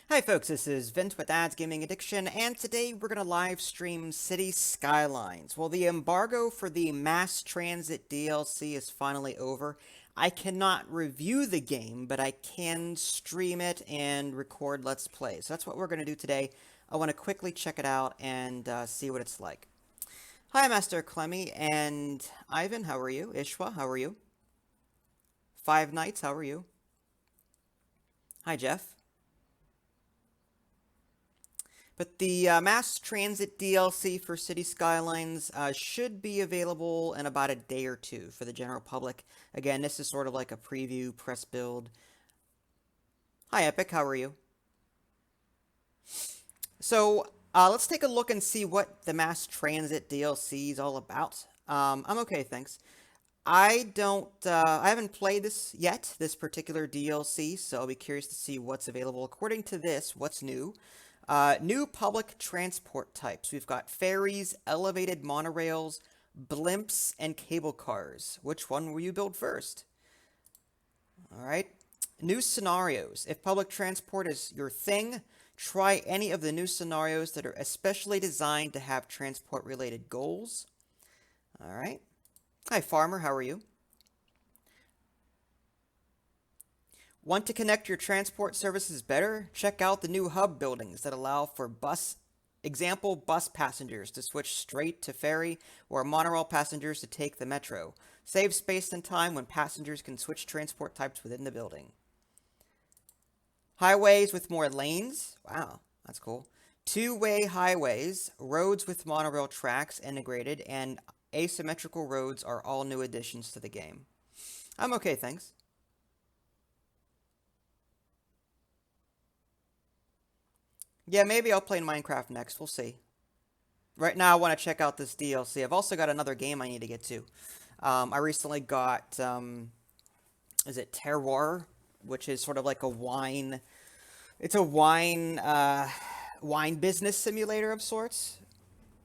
Hi folks, this is Vint with Ads Gaming Addiction, and today we're going to live stream City Skylines. Well, the embargo for the Mass Transit DLC is finally over. I cannot review the game, but I can stream it and record Let's Play. So that's what we're going to do today. I want to quickly check it out and see what it's like. Hi, Master Clemmy and Ivan, how are you? Ishwa, how are you? Five Nights, how are you? Hi, Jeff. But the Mass Transit DLC for City Skylines should be available in about a day or two for the general public. Again, this is sort of like a preview press build. Hi, Epic. How are you? So let's take a look and see what the Mass Transit DLC is all about. I'm okay, thanks. I haven't played this yet, this particular DLC, so I'll be curious to see what's available. According to this, what's new? New public transport types. We've got ferries, elevated monorails, blimps, and cable cars. Which one will you build first? All right. New scenarios. If public transport is your thing, try any of the new scenarios that are especially designed to have transport-related goals. All right. Hi, Farmer. How are you? Want to connect your transport services better? Check out the new hub buildings that allow for bus passengers to switch straight to ferry or monorail passengers to take the metro. Save space and time when passengers can switch transport types within the building. Highways with more lanes. Wow, that's cool. Two-way highways, roads with monorail tracks integrated, and asymmetrical roads are all new additions to the game. I'm okay, thanks. Yeah, maybe I'll play Minecraft next. We'll see. Right now, I want to check out this DLC. I've also got another game I need to get to. I recently got, is it Terroir, which is sort of like a wine. It's a wine business simulator of sorts.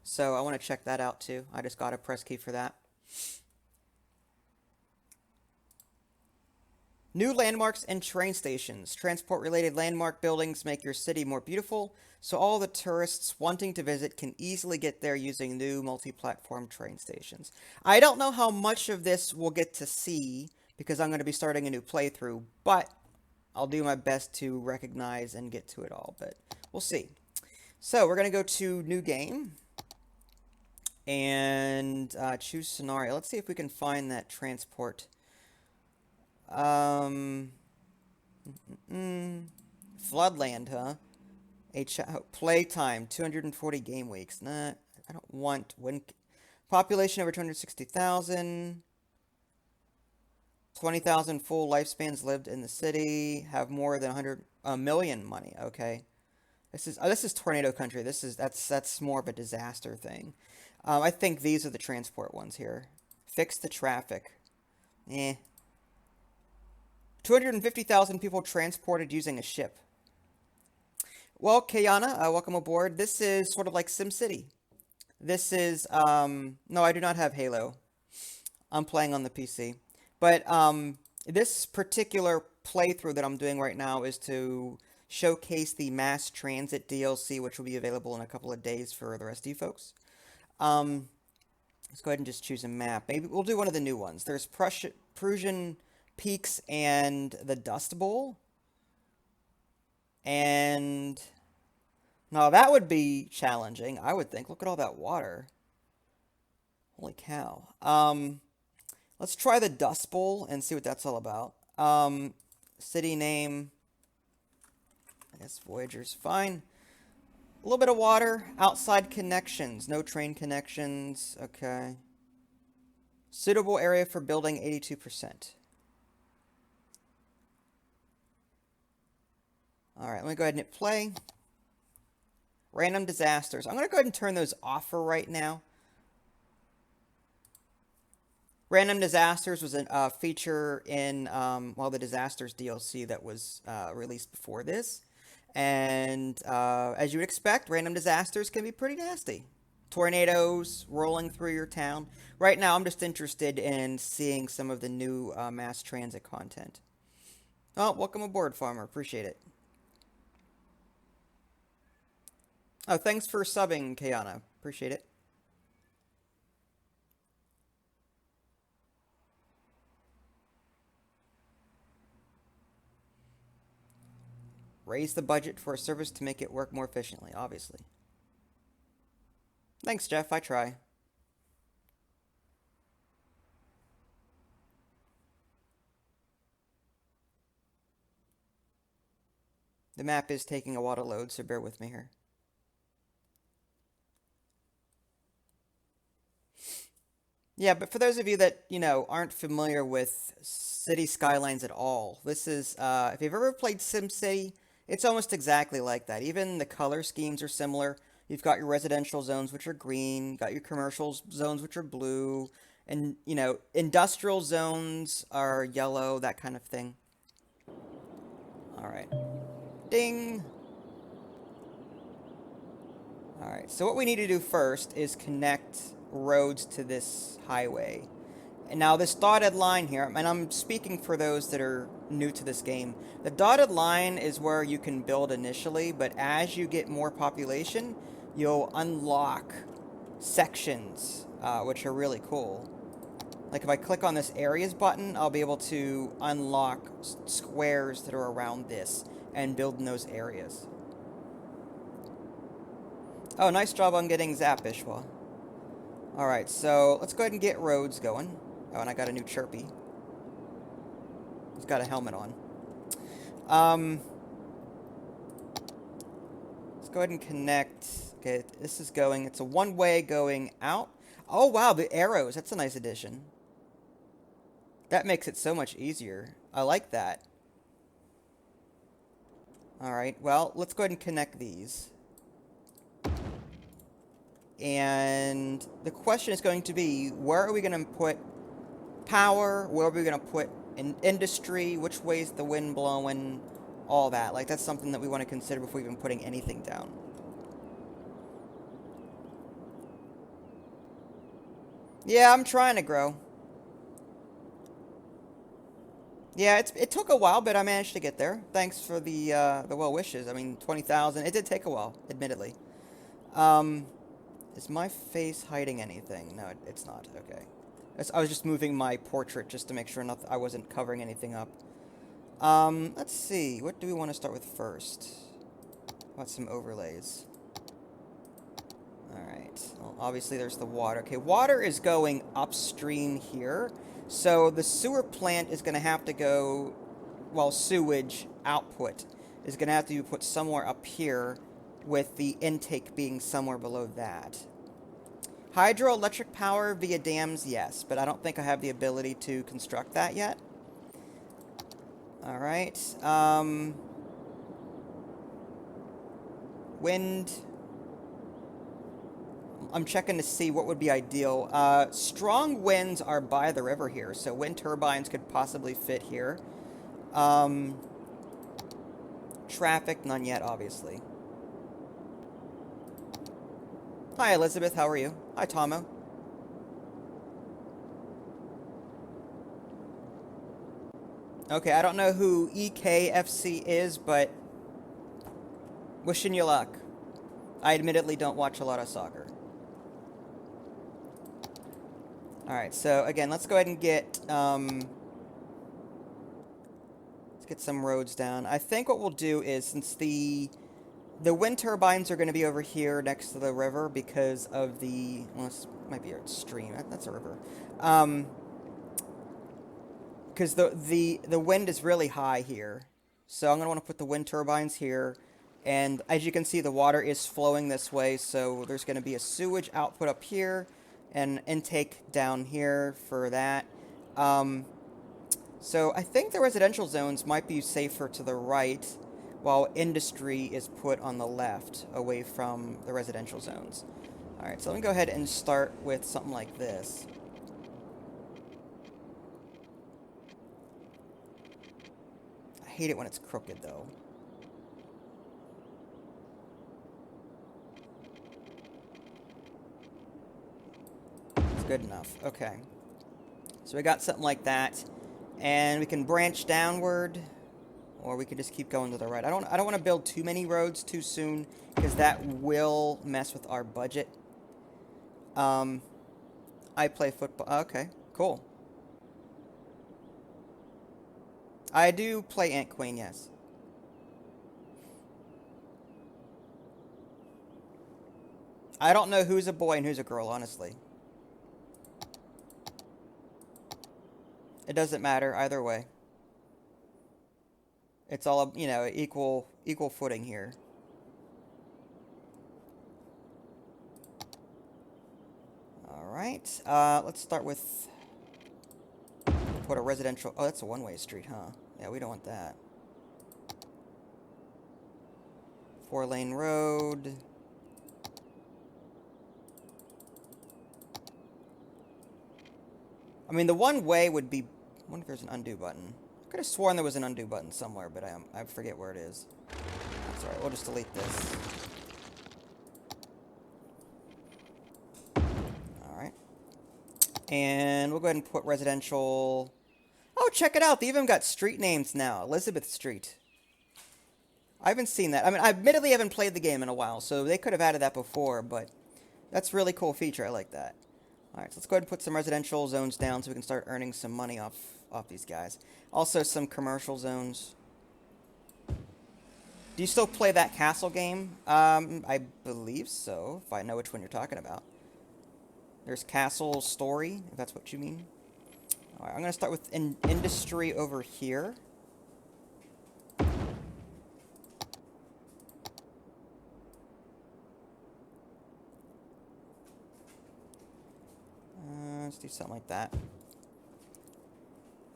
So I want to check that out too. I just got a press key for that. New landmarks and train stations. Transport-related landmark buildings make your city more beautiful, so all the tourists wanting to visit can easily get there using new multi-platform train stations. I don't know how much of this we'll get to see, because I'm going to be starting a new playthrough, but I'll do my best to recognize and get to it all, but we'll see. So we're going to go to New Game, and choose Scenario. Let's see if we can find that transport. Floodland, huh? Playtime, 240 game weeks. Nah, I don't want population over 260,000. 20,000 full lifespans lived in the city. Have more than a million money. Okay, this is tornado country. That's more of a disaster thing. I think these are the transport ones here. Fix the traffic. Eh. 250,000 people transported using a ship. Well, Kayana, welcome aboard. This is sort of like SimCity. This is, no, I do not have Halo. I'm playing on the PC. But this particular playthrough that I'm doing right now is to showcase the Mass Transit DLC, which will be available in a couple of days for the rest of you folks. Let's go ahead and just choose a map. Maybe we'll do one of the new ones. There's Prussian Peaks and the Dust Bowl. And now that would be challenging, I would think. Look at all that water. Holy cow. Let's try the Dust Bowl and see what that's all about. City name. I guess Voyager's fine. A little bit of water. Outside connections. No train connections. Okay. Suitable area for building 82%. Alright, let me go ahead and hit play. Random disasters. I'm going to go ahead and turn those off for right now. Random disasters was a feature in, well, the Disasters DLC that was released before this. And as you would expect, random disasters can be pretty nasty. Tornadoes rolling through your town. Right now, I'm just interested in seeing some of the new mass transit content. Oh, welcome aboard, Farmer. Appreciate it. Oh, thanks for subbing, Kayana. Appreciate it. Raise the budget for a service to make it work more efficiently, obviously. Thanks, Jeff. I try. The map is taking a while to load, so bear with me here. Yeah, but for those of you that, aren't familiar with City Skylines at all, this is, if you've ever played SimCity, it's almost exactly like that. Even the color schemes are similar. You've got your residential zones, which are green, you got your commercial zones, which are blue, and, industrial zones are yellow, that kind of thing. All right. Ding! All right, so what we need to do first is connect roads to this highway. And now this dotted line here, and I'm speaking for those that are new to this game, the dotted line is where you can build initially, but as you get more population, you'll unlock sections, which are really cool. Like if I click on this areas button, I'll be able to unlock squares that are around this and build in those areas. Oh, nice job on getting Zap, Ishwa. Alright, so let's go ahead and get roads going. Oh, and I got a new Chirpy. He's got a helmet on. Let's go ahead and connect. Okay, this is going, it's a one-way going out. Oh, wow, the arrows. That's a nice addition. That makes it so much easier. I like that. Alright, well, let's go ahead and connect these. And the question is going to be, where are we going to put power? Where are we going to put industry? Which way is the wind blowing? All that. Like, that's something that we want to consider before even putting anything down. Yeah, I'm trying to grow. Yeah, it took a while, but I managed to get there. Thanks for the well wishes. I mean, 20,000. It did take a while, admittedly. Is my face hiding anything? No, it's not. Okay. I was just moving my portrait just to make sure I wasn't covering anything up. Let's see. What do we want to start with first? About some overlays. Alright. Well, obviously there's the water. Okay, water is going upstream here. So the sewer plant is going to have to go... Well, sewage output is going to have to be put somewhere up here, with the intake being somewhere below that. Hydroelectric power via dams, yes, but I don't think I have the ability to construct that yet. Alright, wind. I'm checking to see what would be ideal. Strong winds are by the river here, so wind turbines could possibly fit here. Traffic, none yet, obviously. Hi, Elizabeth. How are you? Hi, Tomo. Okay, I don't know who EKFC is, but wishing you luck. I admittedly don't watch a lot of soccer. Alright, so again, let's go ahead and get, let's get some roads down. I think what we'll do is, since the wind turbines are going to be over here next to the river because of the... Well, this might be a stream. That's a river. Because the wind is really high here. So I'm going to want to put the wind turbines here. And as you can see, the water is flowing this way. So there's going to be a sewage output up here and intake down here for that. So I think the residential zones might be safer to the right, while industry is put on the left, away from the residential zones. Alright, so let me go ahead and start with something like this. I hate it when it's crooked, though. It's good enough. Okay. So we got something like that. And we can branch downward. or we could just keep going to the right. I don't want to build too many roads too soon, because that will mess with our budget. I play football. Okay, cool. I do play Ant Queen, yes. I don't know who's a boy and who's a girl, honestly. It doesn't matter either way. It's all, you know, equal footing here. All right. Let's start with put a residential. Oh, that's a one-way street, huh? Yeah, we don't want that. 4-lane road. I mean, the one way would be. I wonder if there's an undo button. I could have sworn there was an undo button somewhere, but I forget where it is. That's alright. We'll just delete this. All right. And we'll go ahead and put residential. Oh, check it out. They even got street names now. Elizabeth Street. I haven't seen that. I mean, I admittedly haven't played the game in a while, so they could have added that before, but that's a really cool feature. I like that. Alright, so let's go ahead and put some residential zones down so we can start earning some money off these guys. Also, some commercial zones. Do you still play that castle game? I believe so, if I know which one you're talking about. There's Castle Story, if that's what you mean. Alright, I'm going to start with industry over here. Let's do something like that.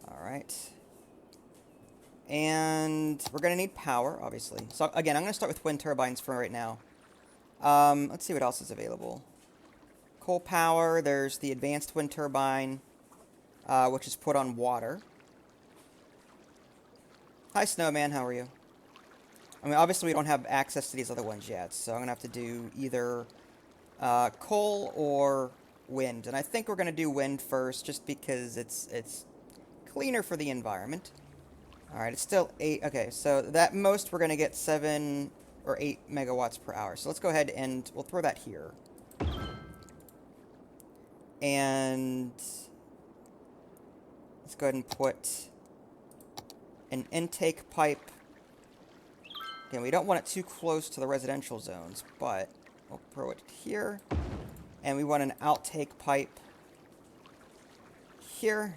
Alright. And we're going to need power, obviously. So, again, I'm going to start with wind turbines for right now. Let's see what else is available. Coal power, there's the advanced wind turbine, which is put on water. Hi, Snowman, how are you? I mean, obviously we don't have access to these other ones yet, so I'm going to have to do either coal or wind. And I think we're going to do wind first, just because it's cleaner for the environment. Alright, it's still 8. Okay, so that most we're going to get 7 or 8 megawatts per hour. So let's go ahead and we'll throw that here. And let's go ahead and put an intake pipe. Again, we don't want it too close to the residential zones, but we'll throw it here. And we want an outtake pipe here.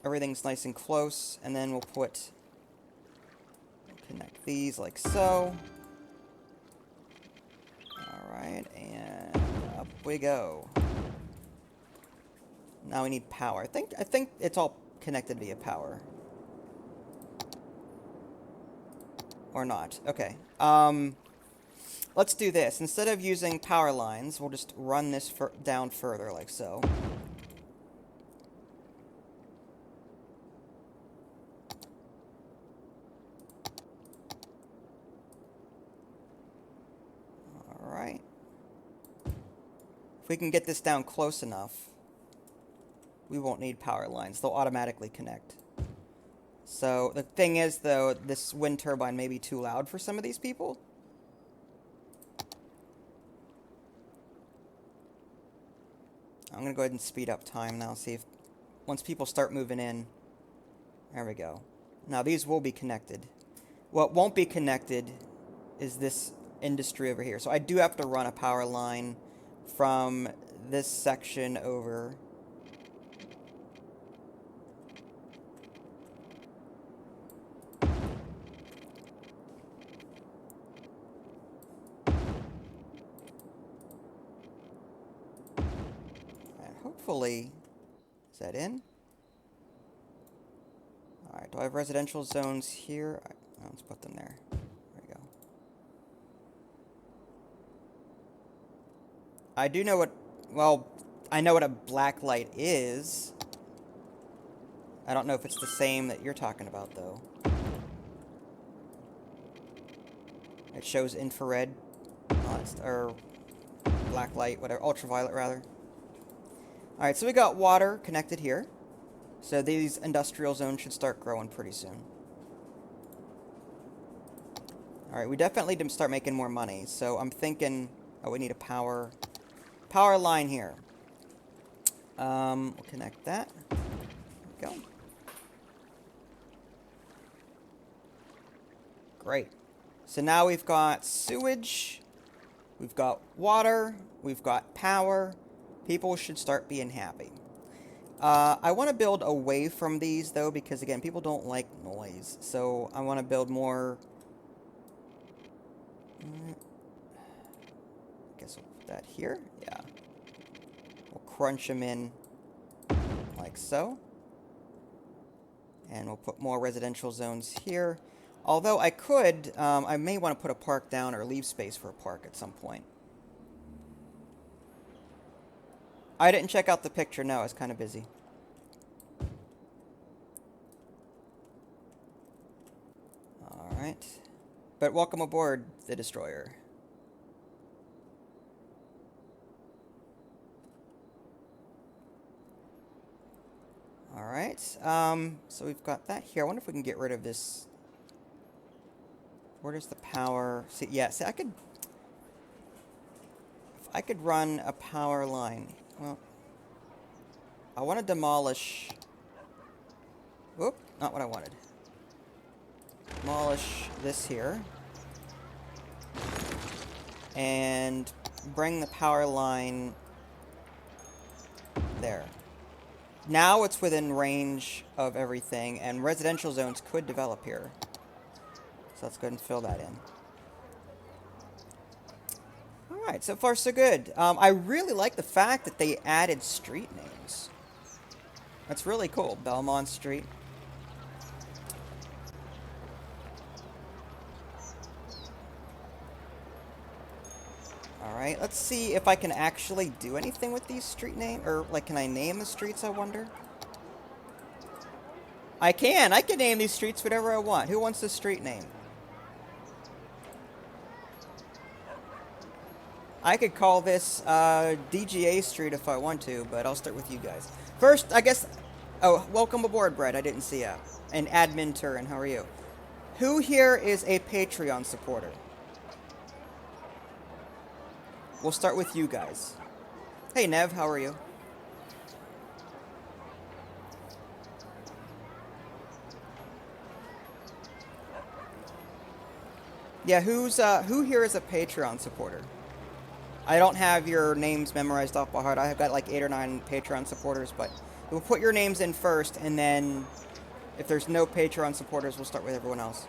Everything's nice and close, and then we'll connect these like so. Alright, and up we go. Now we need power. I think it's all connected via power. Or not. Okay. Let's do this. Instead of using power lines, we'll just run this down further, like so. Alright. If we can get this down close enough, we won't need power lines. They'll automatically connect. So, the thing is, though, this wind turbine may be too loud for some of these people. I'm going to go ahead and speed up time now, see if once people start moving in. There we go. Now these will be connected. What won't be connected is this industry over here. So I do have to run a power line from this section over. Hopefully, is that in? Alright, do I have residential zones here? Let's put them there. There we go. I do know what, well, I know what a black light is. I don't know if it's the same that you're talking about, though. It shows infrared, or black light, whatever, ultraviolet, rather. Alright, so we got water connected here. So these industrial zones should start growing pretty soon. Alright, we definitely need to start making more money. So I'm thinking... Oh, we need a power line here. We'll connect that. There we go. Great. So now we've got sewage, we've got water, we've got power. People should start being happy. I want to build away from these, though, because, again, people don't like noise. So I want to build more... I guess we'll put that here. Yeah. We'll crunch them in like so. And we'll put more residential zones here. Although I could, I may want to put a park down or leave space for a park at some point. I didn't check out the picture, no, I was kind of busy. Alright. But welcome aboard, the Destroyer. Alright, so we've got that here. I wonder if we can get rid of this. Where does the power... See, yeah, see, if I could run a power line. Well, I want to demolish... Whoop, not what I wanted. Demolish this here. And bring the power line there. Now it's within range of everything, and residential zones could develop here. So let's go ahead and fill that in. Alright, so far so good. I really like the fact that they added street names. That's really cool. Belmont Street. Alright, let's see if I can actually do anything with these street names. Or, like, can I name the streets, I wonder? I can name these streets whatever I want. Who wants this street name? I could call this DGA Street if I want to, but I'll start with you guys. First, I guess... Oh, welcome aboard, Brett. I didn't see ya. And Admin Turin, how are you? Who here is a Patreon supporter? We'll start with you guys. Hey, Nev, how are you? Yeah, who here is a Patreon supporter? I don't have your names memorized off by heart. I've got like 8 or 9 Patreon supporters, but we'll put your names in first, and then if there's no Patreon supporters, we'll start with everyone else.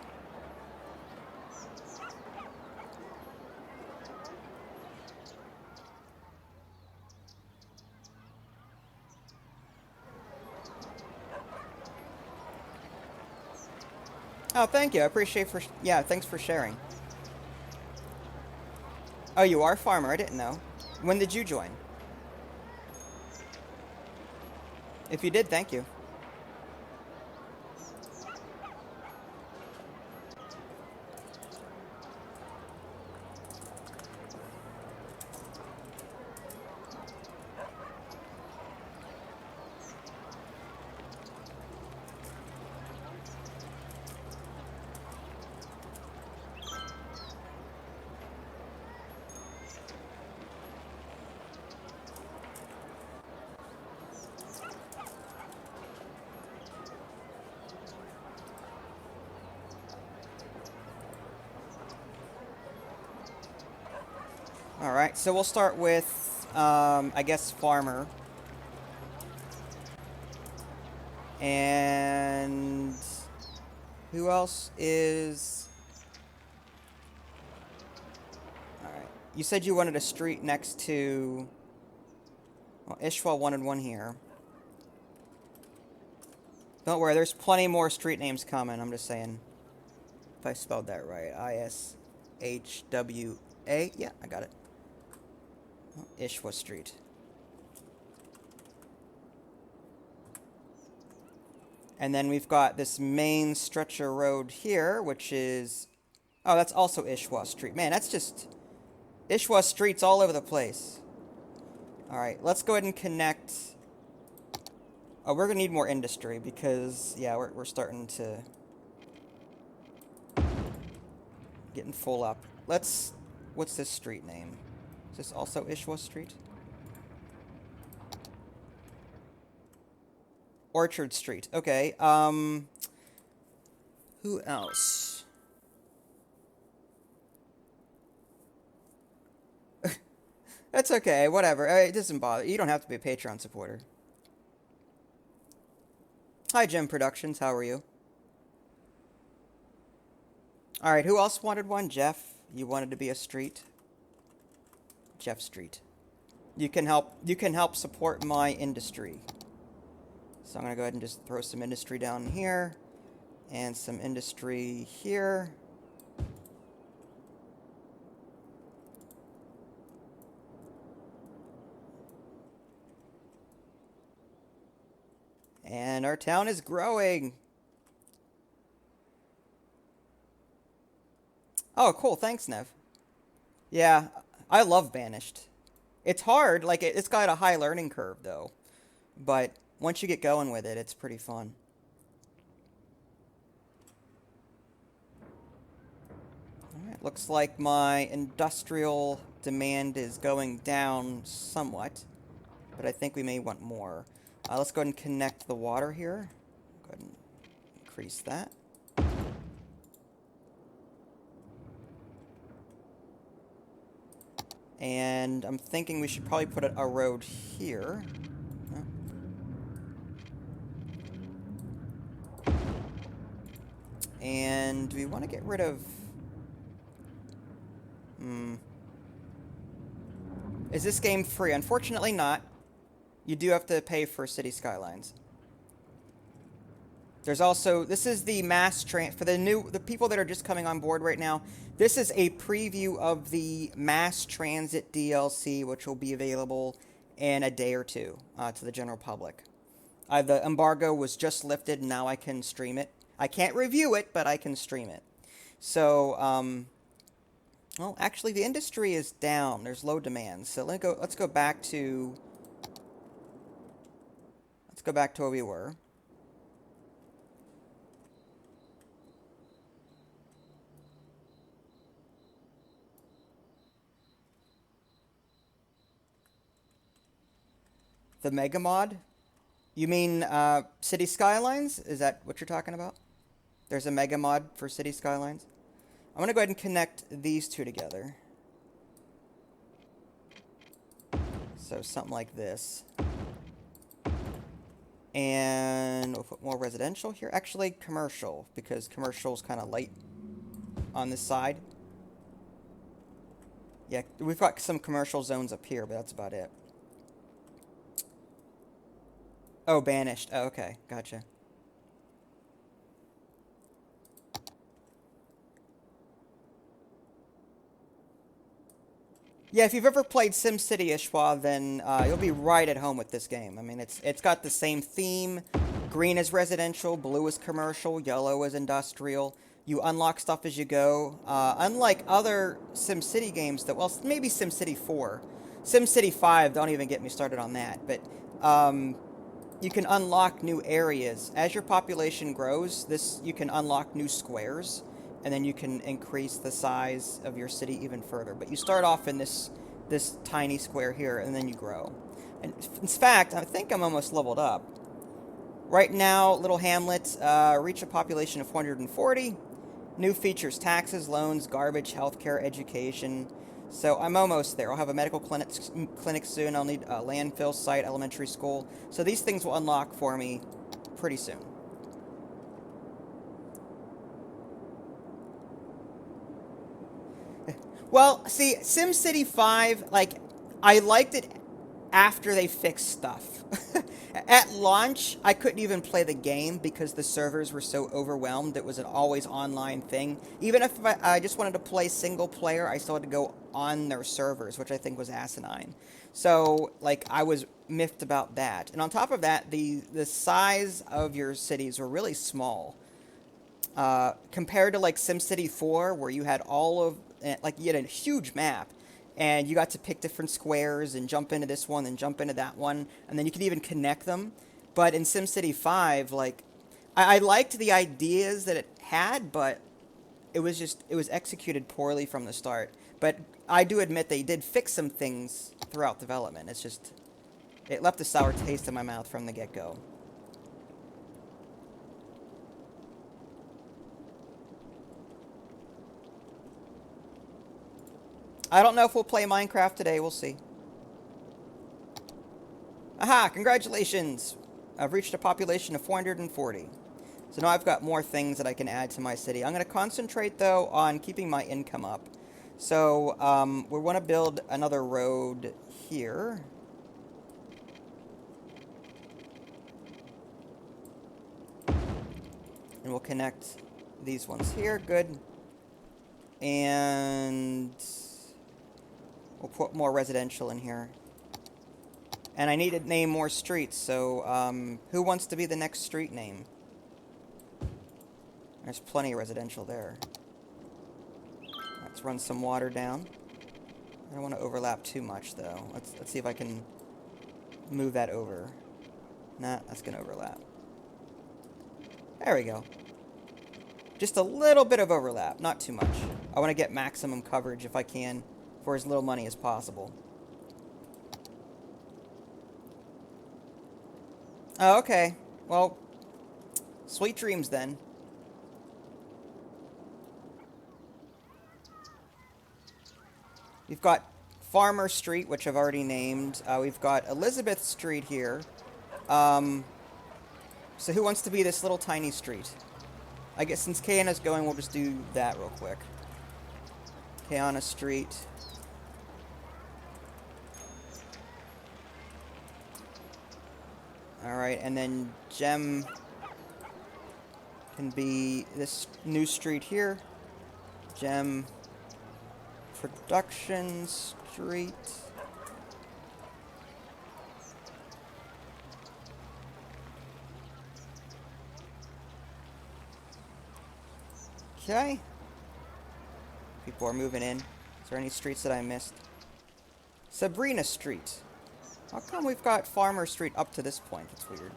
Oh, thank you. I appreciate yeah, thanks for sharing. Oh, you are a farmer. I didn't know. When did you join? If you did, thank you. Alright, so we'll start with, I guess, farmer. And who else is... Alright, you said you wanted a street next to... Well, Ishwa wanted one here. Don't worry, there's plenty more street names coming, I'm just saying. If I spelled that right. I-S-H-W-A. Yeah, I got it. Ishwa Street. And then we've got this main stretcher road here, which is... Oh, that's also Ishwa Street. Man, that's just... Ishwa Streets all over the place. Alright, let's go ahead and connect Oh, we're gonna need more industry because, yeah, we're starting to getting full up. What's this street name? Is this also Ishwa Street? Orchard Street. Okay. Who else? That's okay. Whatever. It doesn't bother. You don't have to be a Patreon supporter. Hi, Jim Productions. How are you? All right. Who else wanted one? Jeff. You wanted to be a street. Jeff Street. You can help. You can help support my industry. So I'm gonna go ahead and just throw some industry down here, and some industry here. And our town is growing. Oh, cool. Thanks, Nev. Yeah, I love Banished. It's hard. Like, it's got a high learning curve, though. But once you get going with it, it's pretty fun. Alright, looks like my industrial demand is going down somewhat. But I think we may want more. Let's go ahead and connect the water here. Go ahead and increase that. And I'm thinking we should probably put a road here. And we want to get rid of... Is this game free? Unfortunately not. You do have to pay for City Skylines. There's also... This is the mass for the people that are just coming on board right now. This is a preview of the mass transit DLC, which will be available in a day or two to the general public. The embargo was just lifted, and now I can stream it. I can't review it, but I can stream it. So, well, actually, the industry is down. There's low demand. So let's go back to... Let's go back to where we were. The Mega Mod? You mean City Skylines? Is that what you're talking about? There's a Mega Mod for City Skylines. I'm going to go ahead and connect these two together. So something like this. And we'll put more residential here. Actually, commercial, because commercial's kind of light on this side. Yeah, we've got some commercial zones up here, but that's about it. Oh, Banished. Oh, okay. Gotcha. Yeah, if you've ever played SimCity Ishwa, then you'll be right at home with this game. I mean, it's got the same theme. Green is residential, blue is commercial, yellow is industrial. You unlock stuff as you go. Unlike other SimCity games that, well, maybe SimCity 4. SimCity 5, don't even get me started on that. But you can unlock new areas. As your population grows, you can unlock new squares. And then you can increase the size of your city even further. But you start off in this tiny square here, and then you grow. And in fact, I think I'm almost leveled up. Right now, Little Hamlet, reach a population of 440. New features, taxes, loans, garbage, healthcare, education. So I'm almost there. I'll have a medical clinic soon. I'll need a landfill site, elementary school. So these things will unlock for me pretty soon. Well, see, SimCity 5, like, I liked it after they fixed stuff. At launch, I couldn't even play the game because the servers were so overwhelmed. It was an always online thing. Even if I just wanted to play single player, I still had to go on their servers, which I think was asinine. So, like, I was miffed about that. And on top of that, the size of your cities were really small. Compared to, like, SimCity 4, where you had you had a huge map, and you got to pick different squares and jump into this one and jump into that one, and then you could even connect them. But in SimCity 5, like, I liked the ideas that it had, but it was executed poorly from the start. But I do admit they did fix some things throughout development. It's just, it left a sour taste in my mouth from the get-go. I don't know if we'll play Minecraft today. We'll see. Aha! Congratulations! I've reached a population of 440. So now I've got more things that I can add to my city. I'm going to concentrate, though, on keeping my income up. So, we want to build another road here. And we'll connect these ones here. Good. And we'll put more residential in here. And I need to name more streets, so who wants to be the next street name? There's plenty of residential there. Let's run some water down. I don't want to overlap too much, though. Let's see if I can move that over. Nah, that's going to overlap. There we go. Just a little bit of overlap, not too much. I want to get maximum coverage if I can for as little money as possible. Oh, okay. Well, sweet dreams then. We've got Farmer Street, which I've already named. We've got Elizabeth Street here. So who wants to be this little tiny street? I guess since Kayana's going, we'll just do that real quick. Kayana Street. Alright, and then Gem can be this new street here. Gem Production Street. Okay. People are moving in. Is there any streets that I missed? Sabrina Street. How come we've got Farmer Street up to this point? That's weird.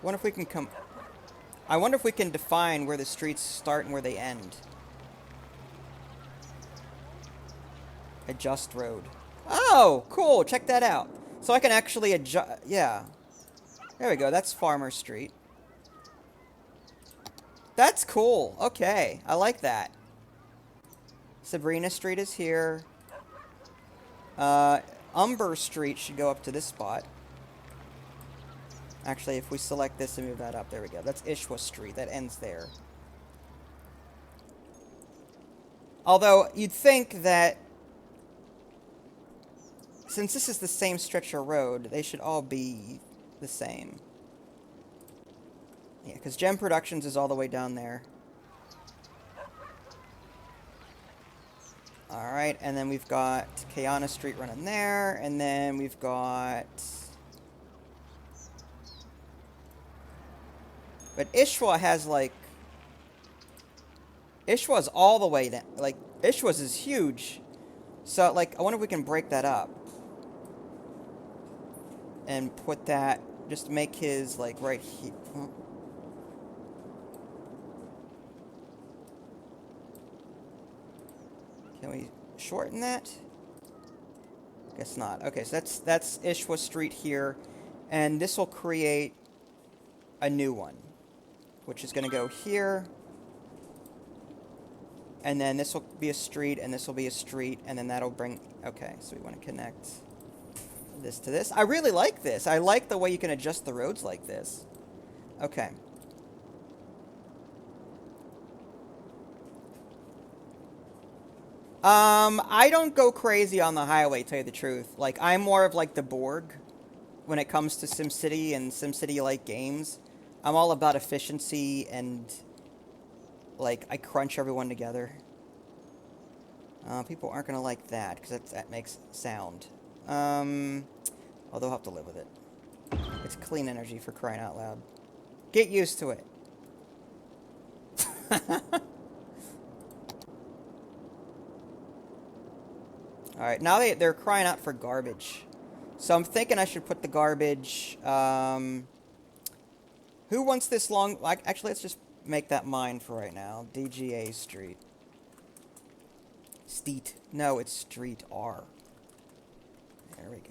Wonder if we can come... I wonder if we can define where the streets start and where they end. Adjust road. Oh, cool. Check that out. So I can actually adjust... Yeah. There we go. That's Farmer Street. That's cool. Okay. I like that. Sabrina Street is here. Umber Street should go up to this spot. Actually, if we select this and move that up, there we go. That's Ishwa Street. That ends there. Although, you'd think that since this is the same stretch of road, they should all be the same. Yeah, because Gem Productions is all the way down there. Alright, and then we've got Kayana Street running there, and then we've got... But Ishwa has, like... Ishwa's all the way down. Like, Ishwa's is huge. So, like, I wonder if we can break that up. And put that... Just make his, like, right here... Oh. Can we shorten that? Guess not. Okay, so that's Ishwa Street here. And this will create a new one. Which is going to go here. And then this will be a street, and this will be a street, and then that'll bring... Okay, so we want to connect this to this. I really like this. I like the way you can adjust the roads like this. Okay. I don't go crazy on the highway, to tell you the truth. Like, I'm more of like the Borg when it comes to SimCity and SimCity-like games. I'm all about efficiency and, like, I crunch everyone together. People aren't going to like that, because that makes sound. Although I'll have to live with it. It's clean energy, for crying out loud. Get used to it. Alright, now they're crying out for garbage. So I'm thinking I should put the garbage, who wants this long, like, actually, let's just make that mine for right now. DGA Street. Steet. No, it's Street R. There we go.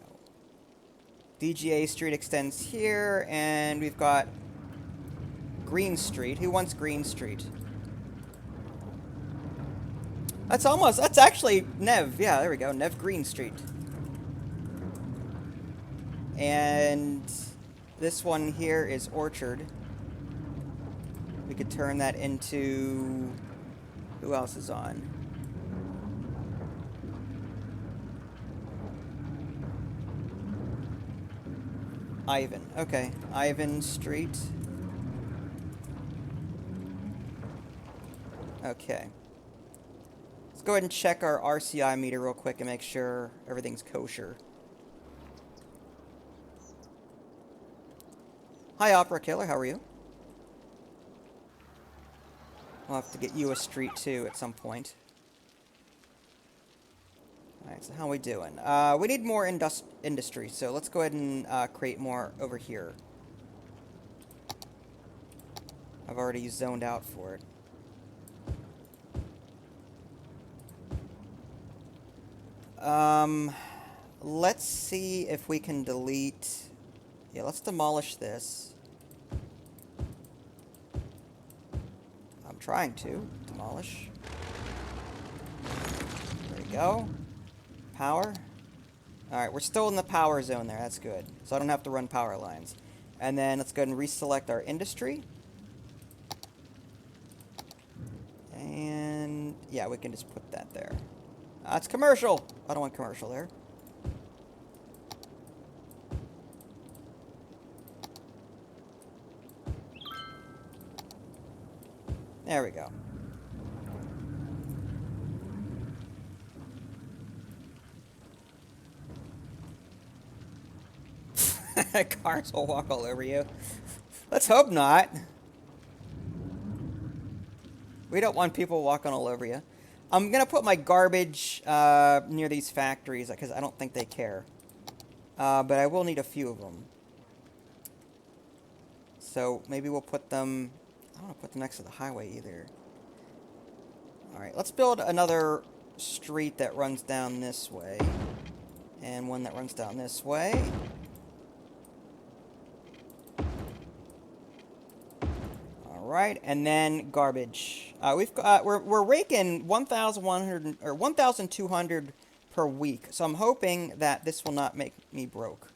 DGA Street extends here, and we've got Green Street. Who wants Green Street? That's actually Nev. Yeah, there we go. Nev Green Street. And this one here is Orchard. We could turn that into... Who else is on? Ivan. Okay. Ivan Street. Okay. Let's go ahead and check our RCI meter real quick and make sure everything's kosher. Hi, Opera Killer. How are you? We'll have to get you a street, too, at some point. Alright, so how are we doing? We need more industry, so let's go ahead and create more over here. I've already zoned out for it. Let's see if we can delete... Yeah, let's demolish this. I'm trying to demolish. There we go. Power. Alright, we're still in the power zone there. That's good. So I don't have to run power lines. And then let's go ahead and reselect our industry. And yeah, we can just put that there. It's commercial. I don't want commercial there. There we go. Cars will walk all over you. Let's hope not. We don't want people walking all over you. I'm going to put my garbage near these factories because I don't think they care. But I will need a few of them. So maybe we'll put them... I don't want to put them next to the highway either. Alright, let's build another street that runs down this way. And one that runs down this way. Alright, and then garbage. We're raking 1,100 or 1,200 per week. So I'm hoping that this will not make me broke.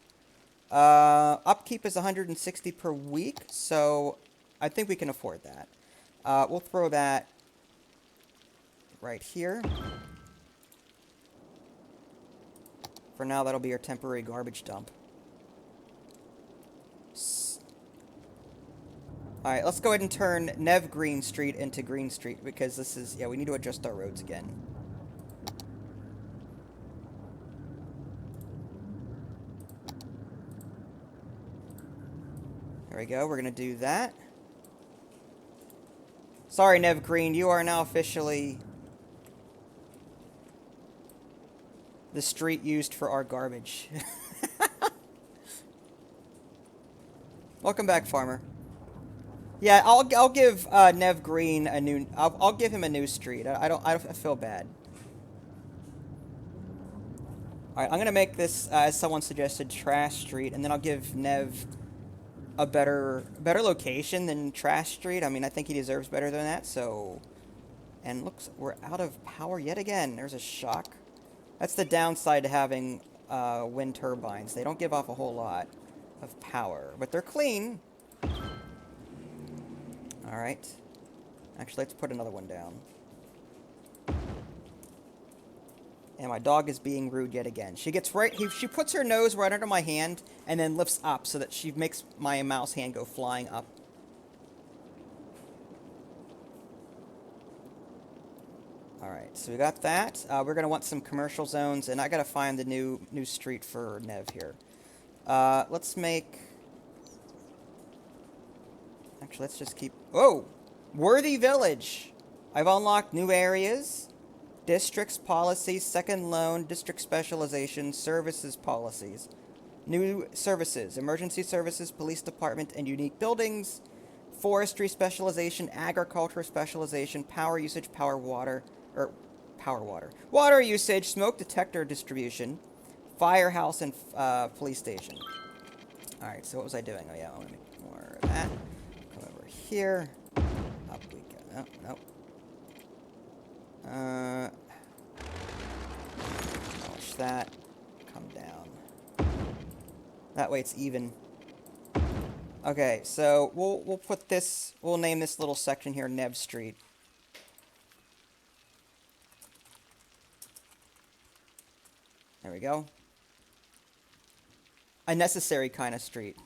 Upkeep is 160 per week, so I think we can afford that. We'll throw that right here. For now, that'll be our temporary garbage dump. Alright, let's go ahead and turn Nev Green Street into Green Street, because this is, yeah, we need to adjust our roads again. There we go, we're gonna do that. Sorry, Nev Green, you are now officially the street used for our garbage. Welcome back, Farmer. Yeah, I'll give Nev Green a new. I'll give him a new street. I feel bad. All right, I'm gonna make this as someone suggested, Trash Street, and then I'll give Nev a better location than Trash Street. I mean, I think he deserves better than that. So, and looks, we're out of power yet again. There's a shock. That's the downside to having wind turbines. They don't give off a whole lot of power, but they're clean. Alright. Actually, let's put another one down. And my dog is being rude yet again. She gets right... She puts her nose right under my hand and then lifts up so that she makes my mouse hand go flying up. Alright, so we got that. We're going to want some commercial zones, and I got to find the new street for Nev here. Let's make... Actually, let's just keep... Oh! Worthy Village! I've unlocked new areas. Districts policies, second loan, district specialization, services policies. New services, emergency services, police department, and unique buildings. Forestry specialization, agriculture specialization, power usage, water usage, smoke detector distribution, firehouse, and police station. Alright, so what was I doing? Oh yeah, I want to make more of that. Come over here. Up we go. No, nope. Demolish that. Come down. That way it's even. Okay, so we'll put this, we'll name this little section here Nev Street. There we go. A necessary kind of street.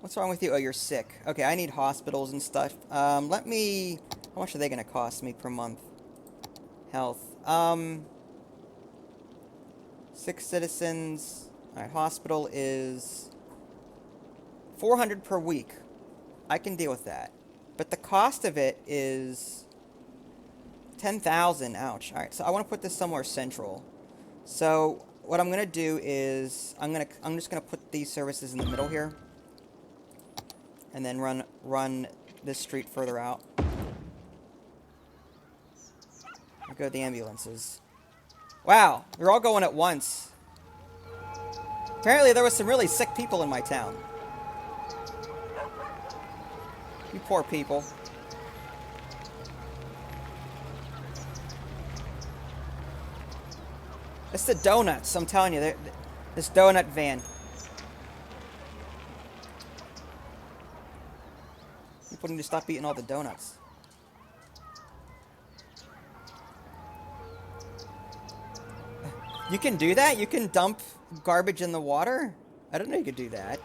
What's wrong with you? Oh, you're sick. Okay, I need hospitals and stuff. Let me... How much are they going to cost me per month? Health. 6 citizens. Alright, hospital is 400 per week. I can deal with that. But the cost of it is 10,000. Ouch. Alright, so I want to put this somewhere central. So what I'm going to do is I'm just going to put these services in the middle here. And then run this street further out. I'll go to the ambulances. Wow, they're all going at once. Apparently there was some really sick people in my town. You poor people. It's the donuts, I'm telling you. This donut van. People need to stop eating all the donuts. You can do that? You can dump garbage in the water? I didn't know you could do that.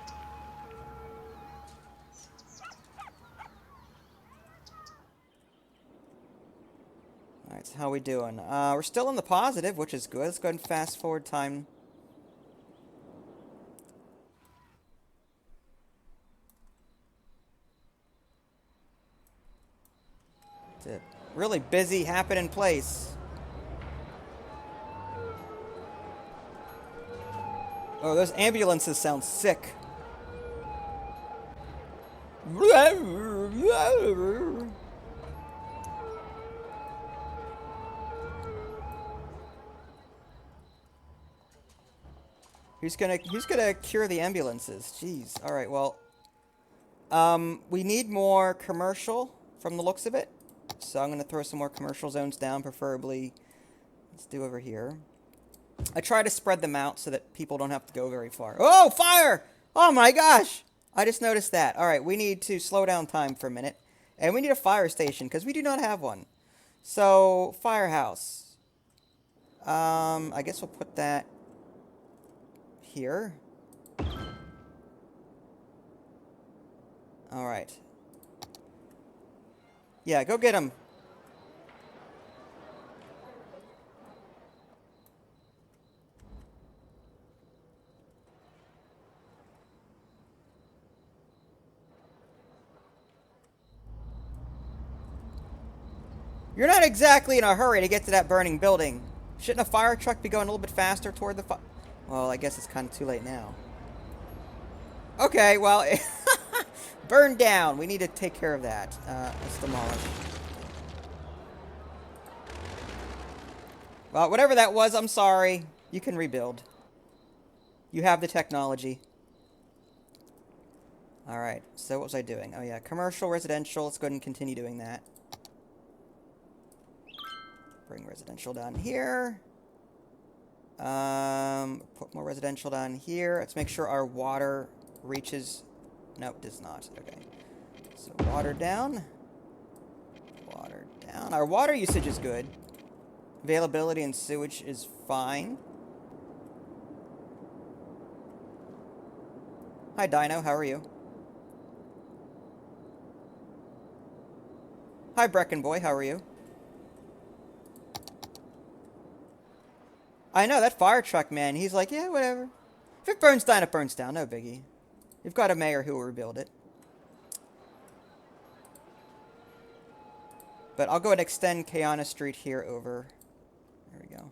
Alright, so how we doing? We're still in the positive, which is good. Let's go ahead and fast forward time. It's a really busy, happening place. Oh, those ambulances sound sick. Who's gonna cure the ambulances? Jeez. All right. Well, we need more commercial from the looks of it. So I'm gonna throw some more commercial zones down, preferably. Let's do over here. I try to spread them out so that people don't have to go very far. Oh, fire! Oh my gosh! I just noticed that. Alright, we need to slow down time for a minute. And we need a fire station, because we do not have one. So, firehouse. I guess we'll put that here. Alright. Yeah, go get him. You're not exactly in a hurry to get to that burning building. Shouldn't a fire truck be going a little bit faster toward the fire? Well, I guess it's kind of too late now. Okay, well, burned down. We need to take care of that. Let's demolish. Well, whatever that was, I'm sorry. You can rebuild. You have the technology. Alright, so what was I doing? Oh yeah, commercial, residential. Let's go ahead and continue doing that. Bring residential down here. Put more residential down here. Let's make sure our water reaches... Nope, does not. Okay. So water down. Water down. Our water usage is good. Availability and sewage is fine. Hi, Dino. How are you? Hi, Brecken Boy. How are you? I know, that fire truck, man, he's like, yeah, whatever. If it burns down, it burns down. No biggie. You've got a mayor who will rebuild it. But I'll go and extend Kayana Street here over. There we go.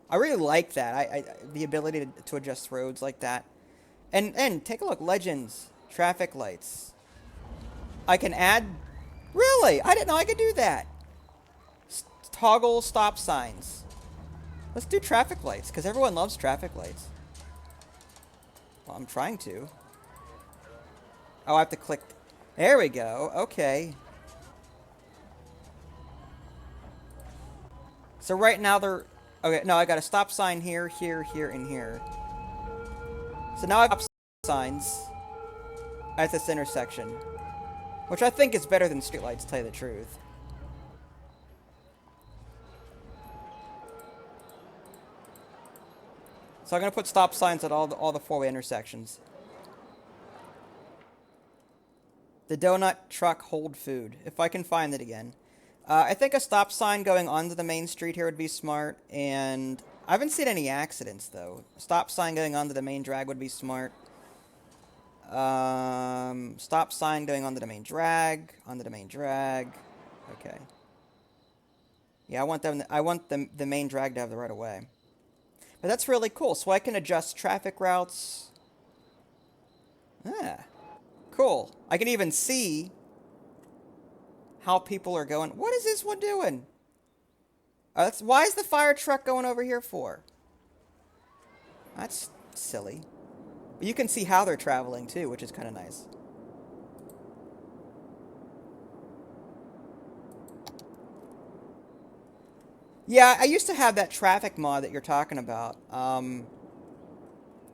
I really like that. The ability to adjust roads like that. And take a look. Legends. Traffic lights. I can add... Really? I didn't know I could do that. Toggle stop signs. Let's do traffic lights, because everyone loves traffic lights. Well, I'm trying to. Oh, I have to click... There we go. Okay. So right now they're... Okay, no, I got a stop sign here, here, here, and here. So now I have stop signs at this intersection. Which I think is better than streetlights, to tell you the truth. So I'm going to put stop signs at all the four-way intersections. The donut truck hold food, if I can find it again. I think a stop sign going onto the main street here would be smart, and I haven't seen any accidents, though. Stop sign going onto the main drag would be smart. Stop sign going onto the main drag, Okay. Yeah, I want the main drag to have the right of way. But that's really cool, so I can adjust traffic routes. Ah, cool. I can even see how people are going. What is this one doing? Why is the fire truck going over here for? That's silly. But you can see how they're traveling too, which is kind of nice. Yeah, I used to have that traffic mod that you're talking about. I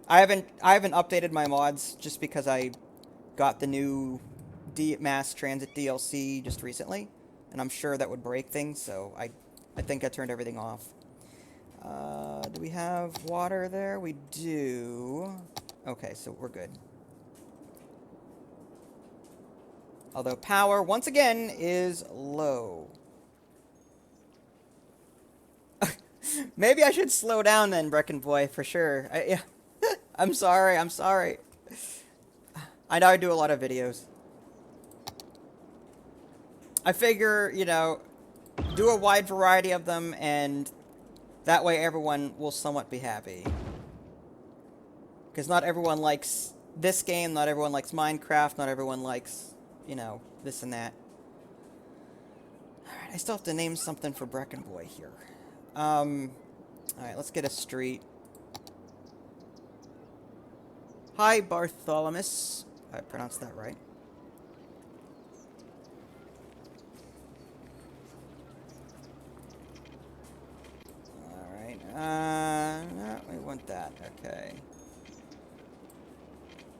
haven't updated my mods just because I got the new Mass Transit DLC just recently, and I'm sure that would break things, so I think I turned everything off. Do we have water there? We do. Okay, so we're good. Although power, once again, is low. Maybe I should slow down then, Brecken Boy, for sure. Yeah. I'm sorry. I know I do a lot of videos. I figure, you know, do a wide variety of them, and that way everyone will somewhat be happy. Because not everyone likes this game, not everyone likes Minecraft, not everyone likes, you know, this and that. Alright, I still have to name something for Brecken Boy here. Alright, let's get a street. Hi, Bartholomew. I pronounced that right. Alright, no, we want that. Okay.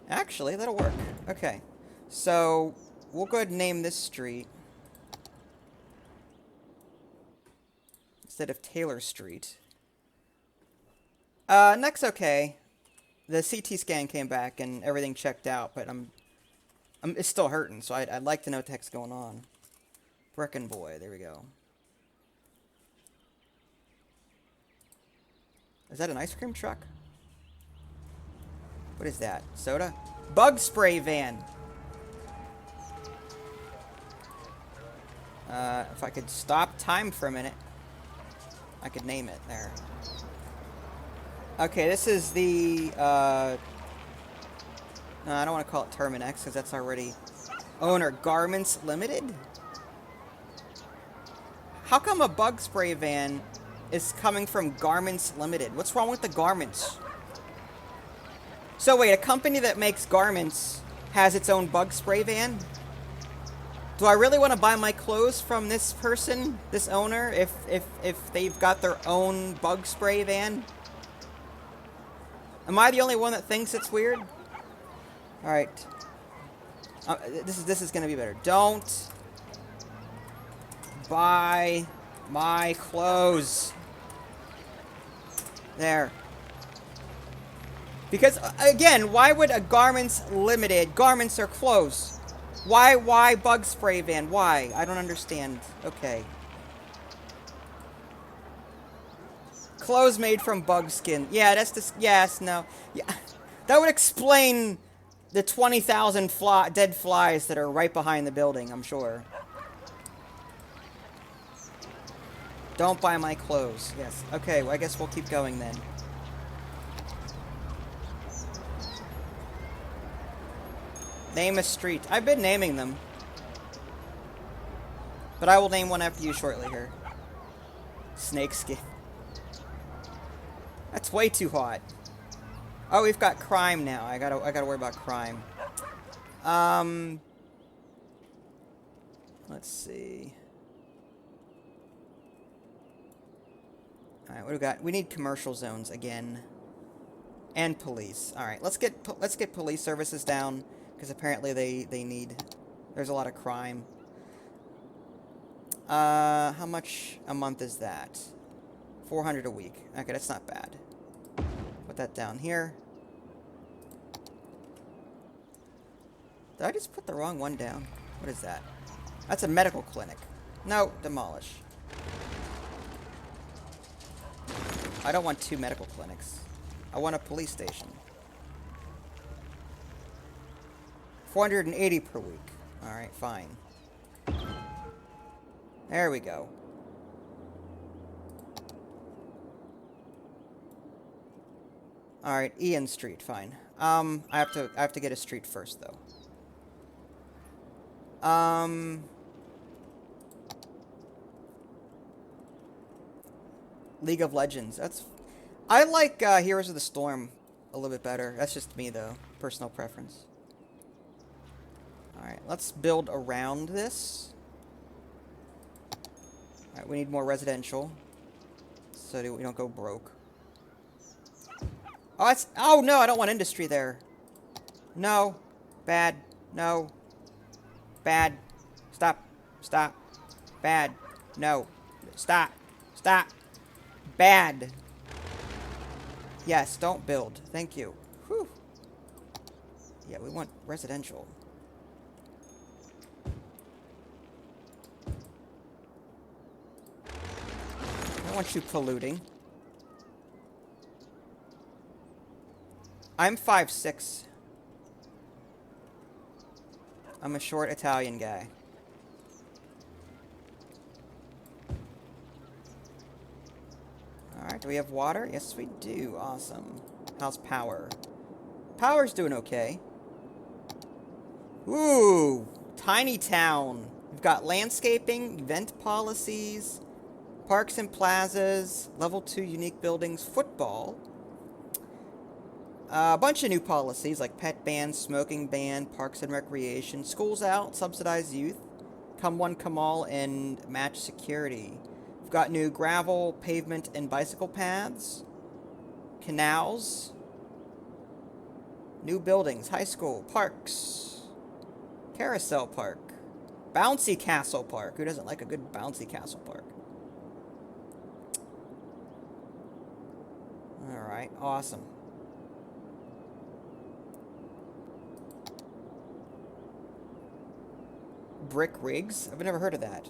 Actually, that'll work. Okay. So, we'll go ahead and name this street instead of Taylor Street. Next, okay. The CT scan came back and everything checked out, but it's still hurting, so I'd like to know what the heck's going on. Brecken Boy, there we go. Is that an ice cream truck? What is that? Soda? Bug spray van. If I could stop time for a minute, I could name it there. Okay, this is the, no, I don't want to call it Terminex, because that's already owner. Garments Limited? How come a bug spray van is coming from Garments Limited? What's wrong with the garments? So wait, a company that makes garments has its own bug spray van? Do I really want to buy my clothes from this person, this owner, if they've got their own bug spray van? Am I the only one that thinks it's weird? Alright. This is gonna be better. Don't buy my clothes. There. Because, again, why would a Garments Limited... Garments are clothes. Why bug spray van? Why? I don't understand. Okay. Clothes made from bug skin. Yeah, that's just... Yes, no. Yeah, that would explain the 20,000 dead flies that are right behind the building, I'm sure. Don't buy my clothes. Yes. Okay, well, I guess we'll keep going then. Name a street. I've been naming them. But I will name one after you shortly here. Snakeskin. That's way too hot. Oh, we've got crime now. I gotta worry about crime. Let's see. Alright, what do we got? We need commercial zones again. And police. Alright, let's get police services down. Because apparently they need... There's a lot of crime. How much a month is that? 400 a week. Okay, that's not bad. Put that down here. Did I just put the wrong one down? What is that? That's a medical clinic. No, demolish. I don't want 2 medical clinics. I want a police station. 480 per week. Alright, fine. There we go. Alright, Ian Street, fine. I have to get a street first though. League of Legends. I like Heroes of the Storm a little bit better. That's just me though. Personal preference. Alright, let's build around this. Alright, we need more residential. So we don't go broke. Oh, oh no, I don't want industry there. No. Bad. No. Bad. Stop. Stop. Bad. No. Stop. Stop. Bad. Yes, don't build. Thank you. Whew. Yeah, we want residential. I don't want you polluting. I'm 5'6". I'm a short Italian guy. Alright, do we have water? Yes, we do. Awesome. How's power? Power's doing okay. Ooh! Tiny town. We've got landscaping, event policies, parks and plazas, level 2 unique buildings, football. A bunch of new policies like pet ban, smoking ban, parks and recreation, schools out, subsidized youth, come one, come all, and match security. We've got new gravel, pavement, and bicycle paths, canals, new buildings, high school, parks, carousel park, bouncy castle park. Who doesn't like a good bouncy castle park? Alright, awesome. Brick rigs? I've never heard of that.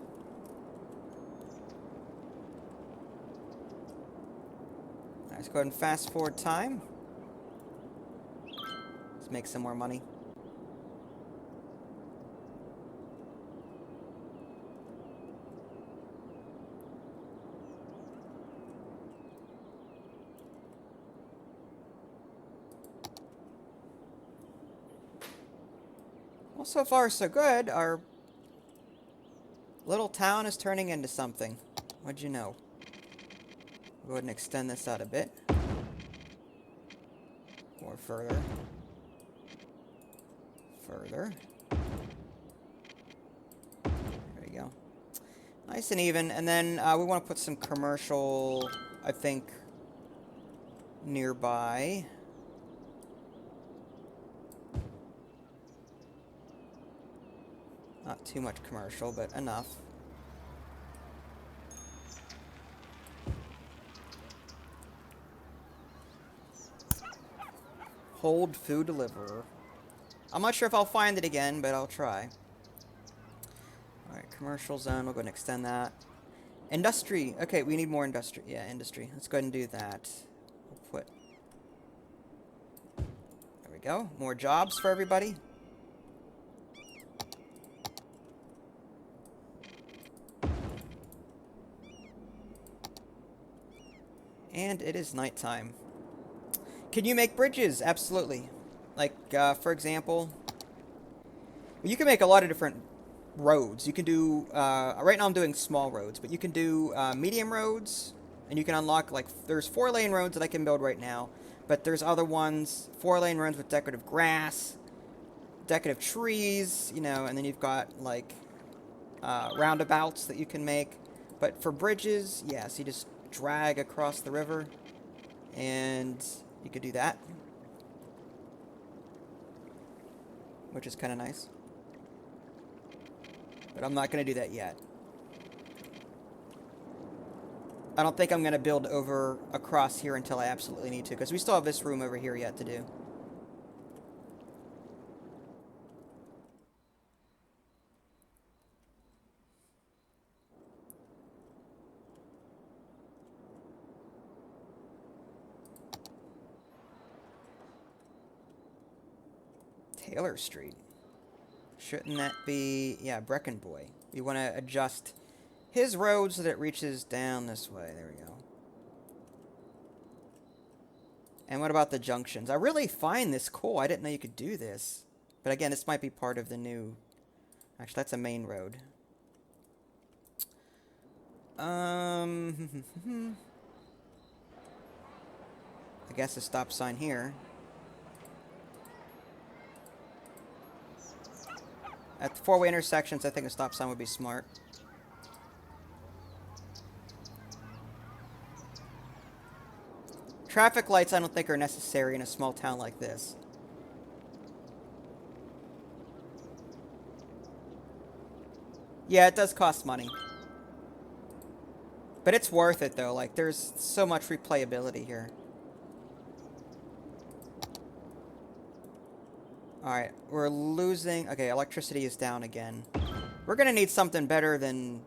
Let's go ahead and fast forward time. Let's make some more money. Well, so far so good. Our little town is turning into something. What'd you know? Go ahead and extend this out a bit. Or further. Further. There we go. Nice and even. And then we want to put some commercial, I think, nearby. Not too much commercial, but enough. Hold food deliverer. I'm not sure if I'll find it again, but I'll try. Alright, commercial zone. We'll go and extend that. Industry. Okay, we need more industry. Yeah, industry. Let's go ahead and do that. We'll put... There we go. More jobs for everybody. And it is nighttime. Can you make bridges? Absolutely. Like, for example, you can make a lot of different roads. You can do, right now I'm doing small roads, but you can do medium roads, and you can unlock, like, there's 4-lane roads that I can build right now, but there's other ones, 4-lane roads with decorative grass, decorative trees, you know, and then you've got, like, roundabouts that you can make. But for bridges, yes, you just drag across the river, and you could do that, which is kind of nice. But I'm not going to do that yet. I don't think I'm going to build over across here until I absolutely need to, because we still have this room over here yet to do. Taylor Street. Shouldn't that be... yeah, Breckenboy. You want to adjust his road so that it reaches down this way. There we go. And what about the junctions? I really find this cool. I didn't know you could do this. But again, this might be part of the new... actually, that's a main road. I guess a stop sign here. At the 4-way intersections, I think a stop sign would be smart. Traffic lights I don't think are necessary in a small town like this. Yeah, it does cost money. But it's worth it, though. Like, there's so much replayability here. Alright, we're losing... okay, electricity is down again. We're gonna need something better than...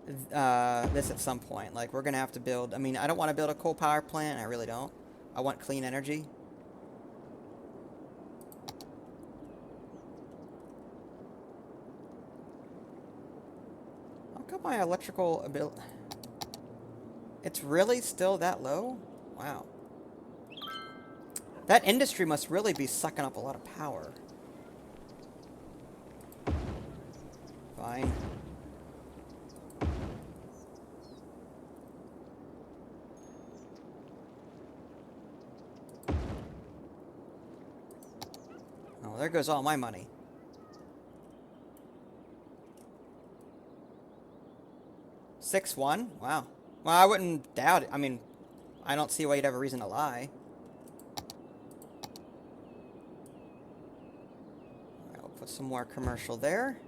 this at some point. Like, we're gonna have to build... I mean, I don't want to build a coal power plant. I really don't. I want clean energy. How come my electrical ability... it's really still that low? Wow. That industry must really be sucking up a lot of power. Fine. Oh, there goes all my money. $6-1? Wow. Well, I wouldn't doubt it. I mean, I don't see why you'd have a reason to lie. I'll put some more commercial there.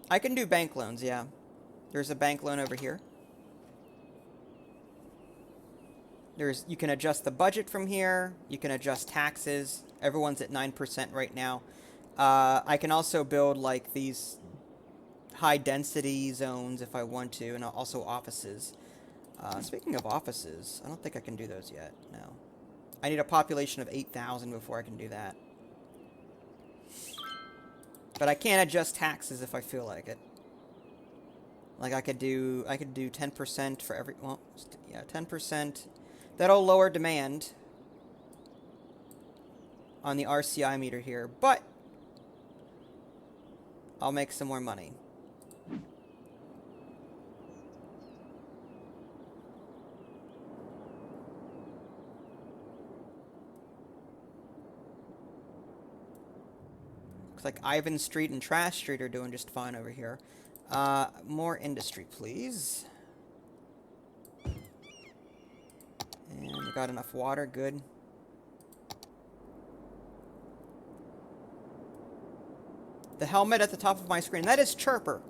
I can do bank loans, yeah. There's a bank loan over here. You can adjust the budget from here. You can adjust taxes. Everyone's at 9% right now. I can also build like these high density zones if I want to, and also offices. Speaking of offices, I don't think I can do those yet. No. I need a population of 8,000 before I can do that. But I can adjust taxes if I feel like it. Like I could do 10% for every, well, yeah, 10%. That'll lower demand on the RCI meter here, but I'll make some more money. Looks like Ivan Street and Trash Street are doing just fine over here. More industry, please. And we got enough water, good. The helmet at the top of my screen, that is Chirper.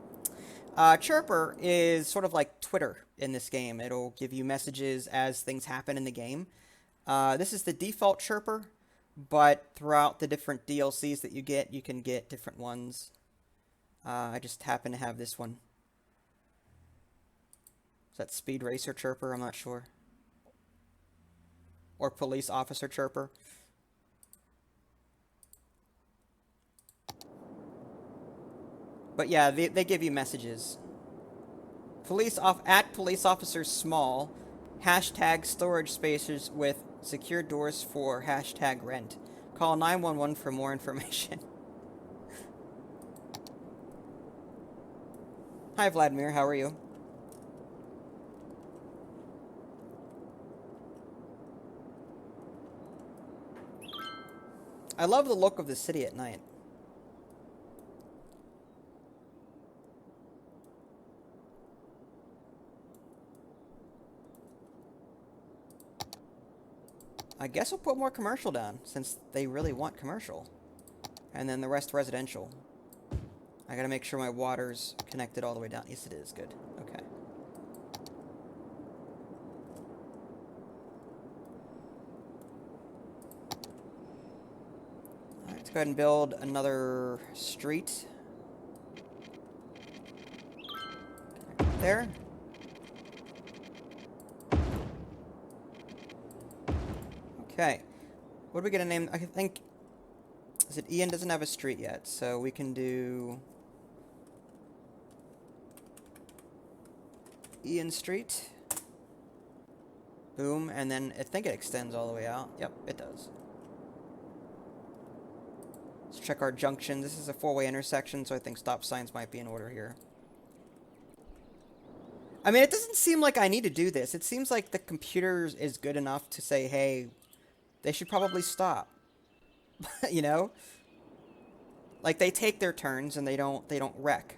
Chirper is sort of like Twitter in this game. It'll give you messages as things happen in the game. This is the default Chirper, but throughout the different DLCs that you can get different ones. I just happen to have this one. Is that Speed Racer Chirper? I'm not sure. or police officer chirper. But yeah, they give you messages. Police officers small. Hashtag storage spaces with secure doors for hashtag rent. Call 911 for more information. Hi, Vladimir. How are you? I love the look of the city at night. I guess we'll put more commercial down, since they really want commercial. And then the rest residential. I gotta make sure my water's connected all the way down. Yes, it is. Good. Okay. Alright, let's go ahead and build another street. There. Okay. What are we gonna name? I think... Is it Ian doesn't have a street yet, so we can do... Ian Street. Boom, and then I think it extends all the way out. Yep, it does. Let's check our junction. This is a four-way intersection, so I think stop signs might be in order here. I mean, it doesn't seem like I need to do this. It seems like the computer is good enough to say, hey, they should probably stop. You know? Like, they take their turns and they don't wreck.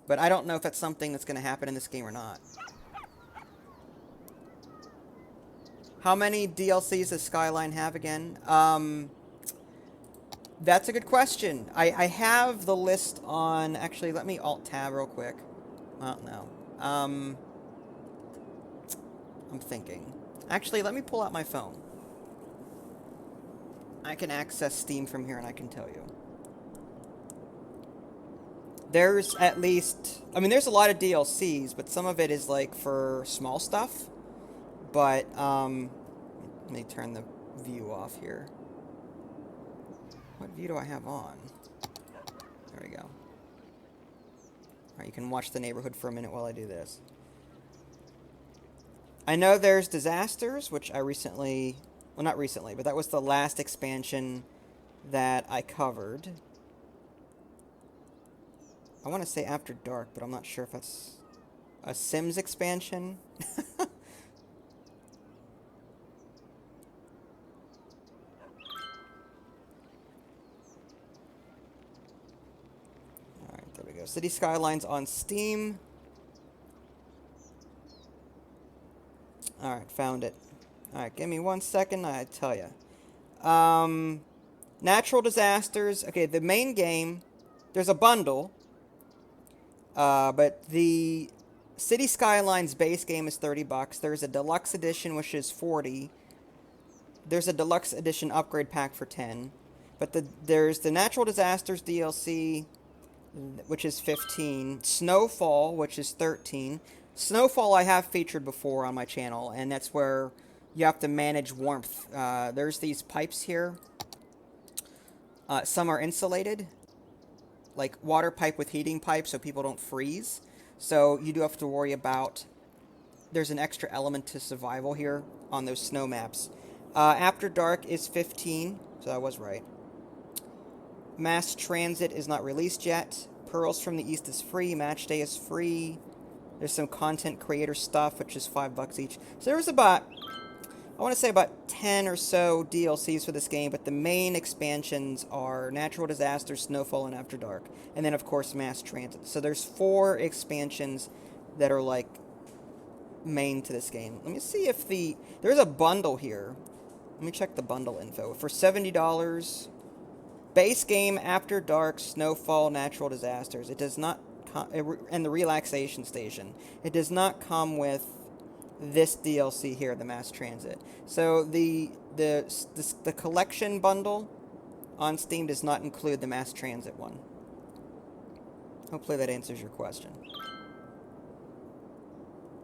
But I don't know if that's something that's going to happen in this game or not. How many DLCs does Skyline have again? That's a good question. I have the list on... Actually, let me Alt-Tab real quick. Well, no. I'm thinking. Actually, let me pull out my phone. I can access Steam from here and I can tell you. There's at least... I mean, there's a lot of DLCs, but some of it is, like, for small stuff. But, let me turn the view off here. What view do I have on? There we go. Alright, you can watch the neighborhood for a minute while I do this. I know there's Disasters, which I recently... Well, not recently, but that was the last expansion that I covered. I want to say After Dark, but I'm not sure if that's a Sims expansion. Alright, there we go. City Skylines on Steam. Alright, found it. Alright, give me 1 second, I tell ya. Natural Disasters. Okay, the main game, there's a bundle. But the City Skylines base game is $30. There's a deluxe edition, which is $40. There's a deluxe edition upgrade pack for $10. But there's the Natural Disasters DLC, which is $15. Snowfall, which is $13. Snowfall I have featured before on my channel, and that's where you have to manage warmth. There's these pipes here. Some are insulated, like water pipe with heating pipe, so people don't freeze. So you do have to worry about... There's an extra element to survival here on those snow maps. After Dark is $15, so I was right. Mass Transit is not released yet. Pearls from the East is free. Match Day is free. There's some content creator stuff, which is $5 each. So there's about... I want to say about 10 or so DLCs for this game, but the main expansions are Natural Disasters, Snowfall, and After Dark. And then, of course, Mass Transit. So there's 4 expansions that are, like, main to this game. Let me see if the... There's a bundle here. Let me check the bundle info. For $70, base game, After Dark, Snowfall, Natural Disasters. It does not and the Relaxation Station. It does not come with this DLC here, the Mass Transit. So the collection bundle on Steam does not include the Mass Transit one. Hopefully that answers your question.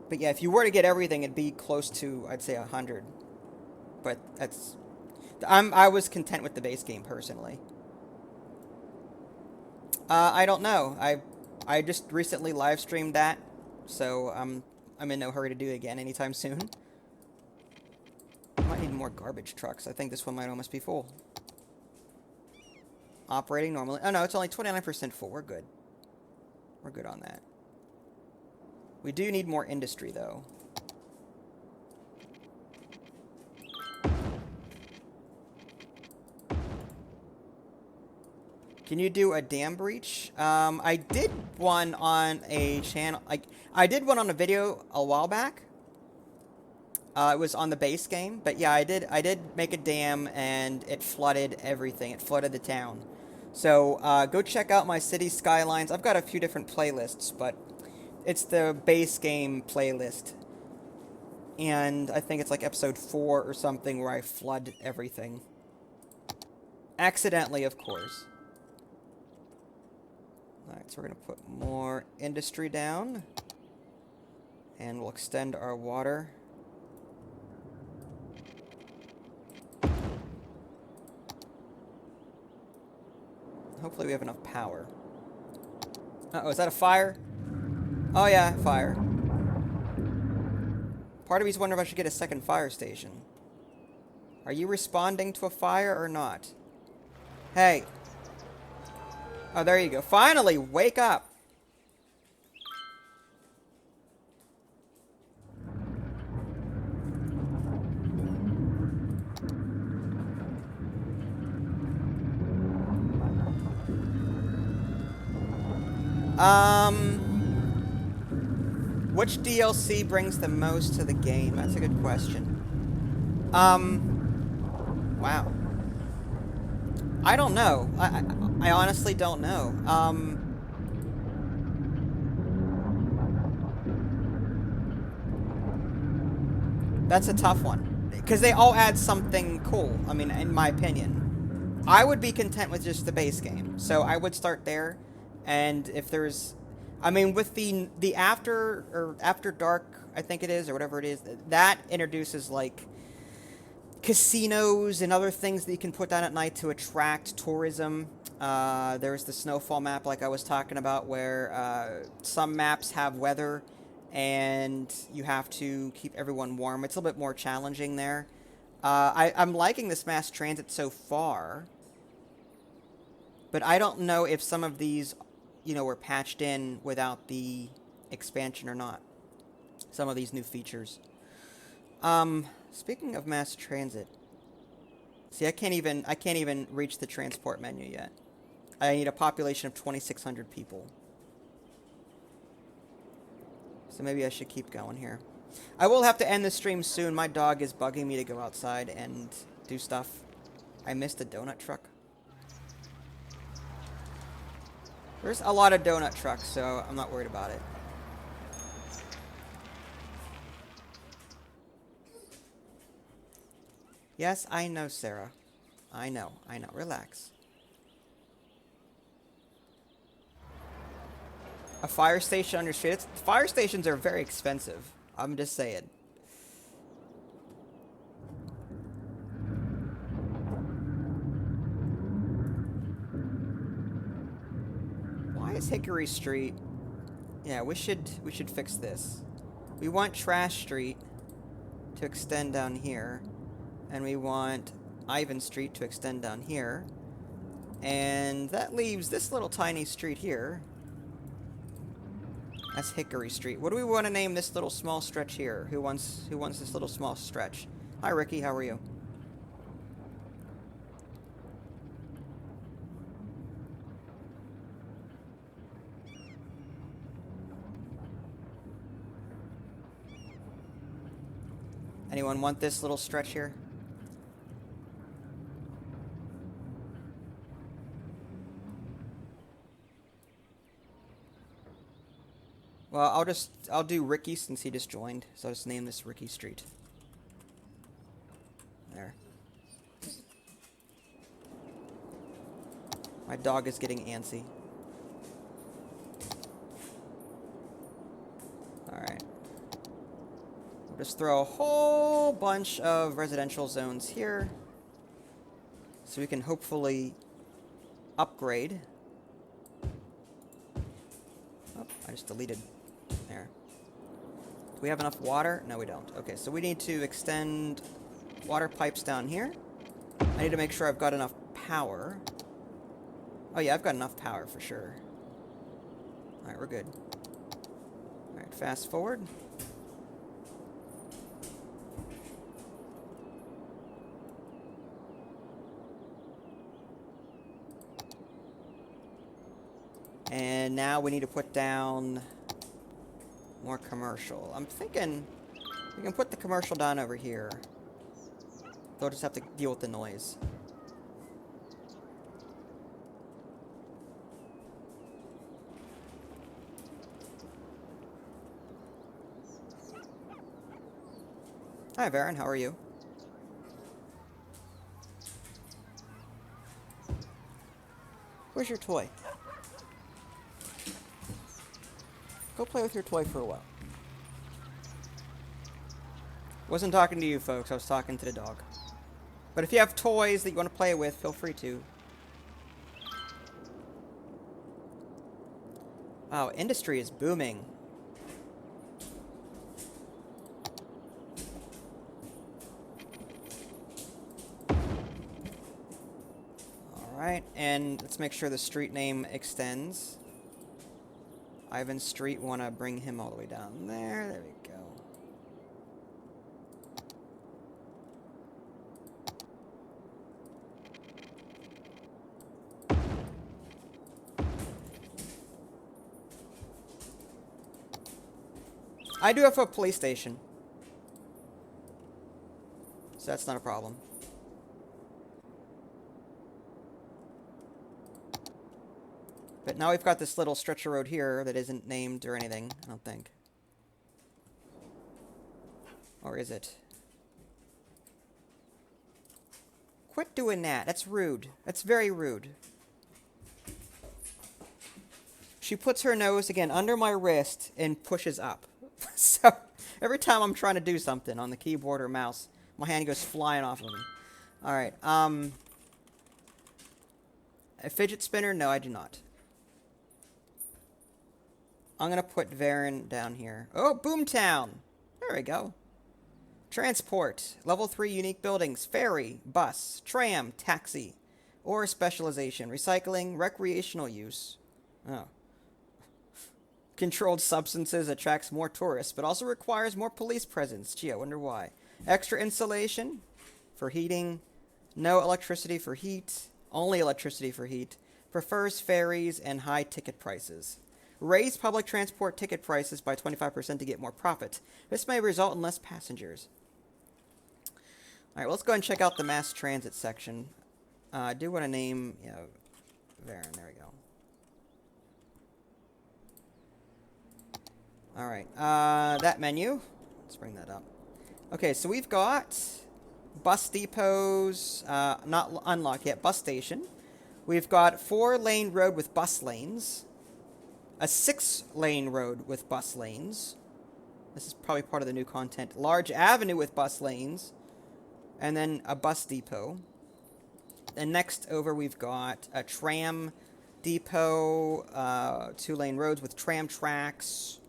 But yeah, if you were to get everything, it'd be close to, I'd say, $100. but that's... I was content with the base game, personally. I don't know. I just recently live streamed that, so I'm in no hurry to do it again anytime soon. I might need more garbage trucks. I think this one might almost be full. Operating normally. Oh no, it's only 29% full. We're good. We're good on that. We do need more industry, though. Can you do a dam breach? I did one on a channel. I did one on a video a while back. It was on the base game, but yeah, I did make a dam, and it flooded everything. It flooded the town. So go check out my city Skylines. I've got a few different playlists, but it's the base game playlist. And I think it's like episode 4 or something where I flood everything. Accidentally, of course. Alright, so we're going to put more industry down. And we'll extend our water. Hopefully we have enough power. Uh-oh, is that a fire? Oh yeah, fire. Part of me's wondering if I should get a second fire station. Are you responding to a fire or not? Hey. Oh, there you go. Finally, wake up! Which DLC brings the most to the game? That's a good question. Wow. I don't know. I honestly don't know. That's a tough one. Because they all add something cool, I mean, in my opinion. I would be content with just the base game. So I would start there, and if there's... I mean, with the After Dark, I think it is, or whatever it is, that introduces, like, casinos and other things that you can put down at night to attract tourism. There's the Snowfall map, like I was talking about, where some maps have weather, and you have to keep everyone warm. It's a little bit more challenging there. I'm liking this mass transit so far, but I don't know if some of these... were patched in without the expansion or not. Some of these new features. Speaking of mass transit. See, I can't even reach the transport menu yet. I need a population of 2,600 people. So maybe I should keep going here. I will have to end the stream soon. My dog is bugging me to go outside and do stuff. I missed a donut truck. There's a lot of donut trucks, so I'm not worried about it. Yes, I know, Sarah. I know. Relax. A fire station on your street? Fire stations are very expensive. I'm just saying. Why is Hickory Street? Yeah, we should fix this. We want Trash Street to extend down here, and we want Ivan Street to extend down here, and that leaves this little tiny street here. That's Hickory Street. What do we want to name this little small stretch here? Who wants this little small stretch? Hi, Ricky. How are you? Anyone want this little stretch here? Well, I'll do Ricky since he just joined, so I'll just name this Ricky Street. There. My dog is getting antsy. Alright. Just throw a whole bunch of residential zones here so we can hopefully upgrade. Oh, I just deleted there. Do we have enough water? No, we don't. Okay, so we need to extend water pipes down here. I need to make sure I've got enough power. Oh yeah, I've got enough power for sure. Alright, we're good. Alright, fast forward. And now we need to put down more commercial. I'm thinking we can put the commercial down over here. They'll just have to deal with the noise. Hi, Varen. How are you? Where's your toy? Go play with your toy for a while. Wasn't talking to you, folks. I was talking to the dog. But if you have toys that you want to play with, feel free to. Wow, industry is booming. Alright, and let's make sure the street name extends. Ivan Street, want to bring him all the way down there. There we go. I do have a police station, so that's not a problem. But now we've got this little stretch of road here that isn't named or anything, I don't think. Or is it? Quit doing that. That's rude. That's very rude. She puts her nose, again, under my wrist and pushes up. So, every time I'm trying to do something on the keyboard or mouse, my hand goes flying off of me. Alright, a fidget spinner? No, I do not. I'm gonna put Varen down here. Oh, Boomtown! There we go. Transport. Level 3 unique buildings. Ferry, bus, tram, taxi. Or specialization. Recycling, recreational use. Oh. Controlled substances attracts more tourists, but also requires more police presence. Gee, I wonder why. Extra insulation for heating. No electricity for heat. Only electricity for heat. Prefers ferries and high ticket prices. Raise public transport ticket prices by 25% to get more profit. This may result in less passengers. Alright, well, let's go ahead and check out the mass transit section. I do want to name, Varen, there we go. Alright, that menu. Let's bring that up. Okay, so we've got bus depots, not unlocked yet, bus station. We've got 4-lane road with bus lanes. A 6-lane road with bus lanes. This is probably part of the new content. Large avenue with bus lanes. And then a bus depot. And next over we've got a tram depot. 2-lane roads with tram tracks.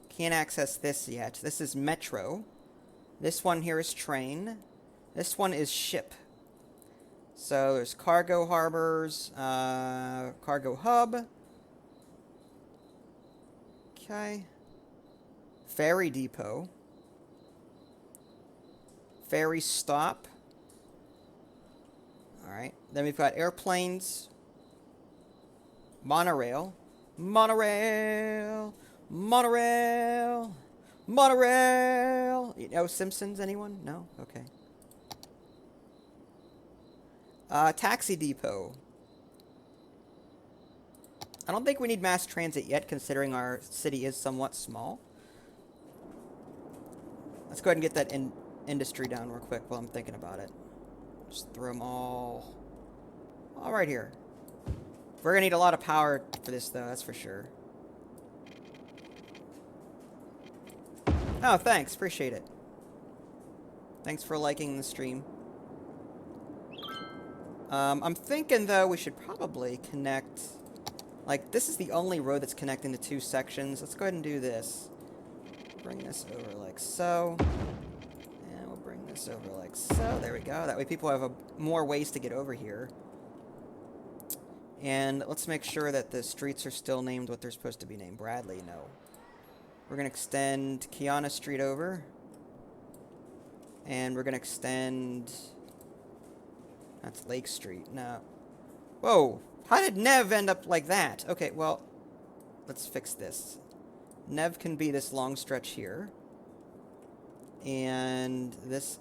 Can't access this yet. This is metro. This one here is train. This one is ship. So there's cargo harbors, cargo hub. Okay. Ferry depot. Ferry stop. Alright. Then we've got airplanes. Monorail. Monorail. Monorail. Monorail. You know Simpsons, anyone? No? Okay. Taxi depot. I don't think we need mass transit yet, considering our city is somewhat small. Let's go ahead and get that industry down real quick while I'm thinking about it. Just throw them all right here. We're gonna need a lot of power for this, though, that's for sure. Oh, thanks. Appreciate it. Thanks for liking the stream. I'm thinking, though, we should probably connect... Like, this is the only road that's connecting the two sections. Let's go ahead and do this. Bring this over like so. And we'll bring this over like so. There we go. That way people have more ways to get over here. And let's make sure that the streets are still named what they're supposed to be named. Bradley, no. We're going to extend Kiana Street over. And we're going to extend... That's Lake Street. No. Whoa. How did Nev end up like that? Okay, well, let's fix this. Nev can be this long stretch here. And this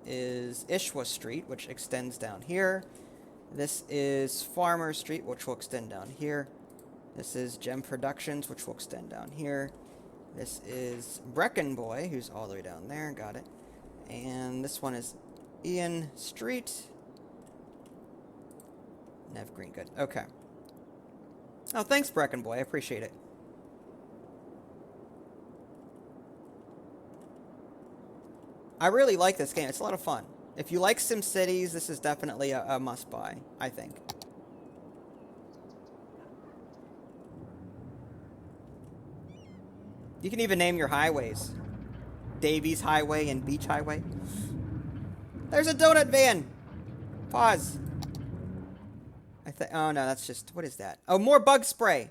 is Ishwa Street, which extends down here. This is Farmer Street, which will extend down here. This is Gem Productions, which will extend down here. This is Brecken Boy, who's all the way down there. Got it. And this one is Ian Street. Nev Green, good. Okay. Oh, thanks, Brecken Boy. I appreciate it. I really like this game. It's a lot of fun. If you like SimCities, this is definitely a must-buy, I think. You can even name your highways. Davies Highway and Beach Highway. There's a donut van! Pause. Oh, no, that's just... What is that? Oh, more bug spray!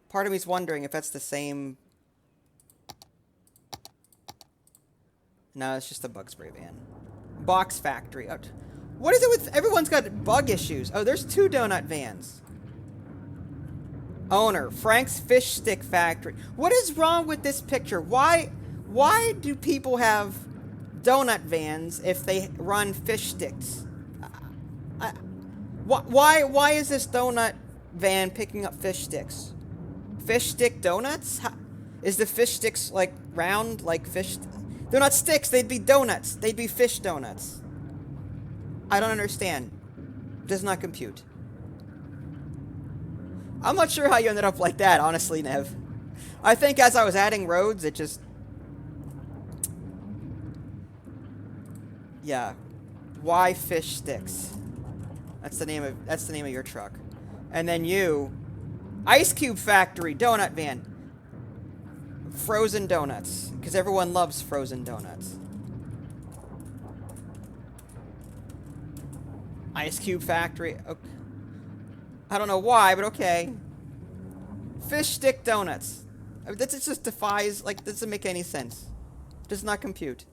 Part of me's wondering if that's the same... No, it's just a bug spray van. Box factory. Oh, what is it with... Everyone's got bug issues. Oh, there's 2 donut vans. Owner, Frank's Fish Stick Factory. What is wrong with this picture? Why do people have donut vans if they run fish sticks? Why is this donut van picking up fish sticks? Fish stick donuts? Is the fish sticks, like, round, like fish... They're not sticks, they'd be donuts. They'd be fish donuts. I don't understand. Does not compute. I'm not sure how you ended up like that, honestly, Nev. I think as I was adding roads, it just... Yeah. Why fish sticks? That's the name of your truck. And then you... Ice Cube Factory, donut van. Frozen donuts. Because everyone loves frozen donuts. Ice Cube Factory. Okay. I don't know why, but okay. Fish stick donuts. I mean, that just defies, like, doesn't make any sense. Does not compute.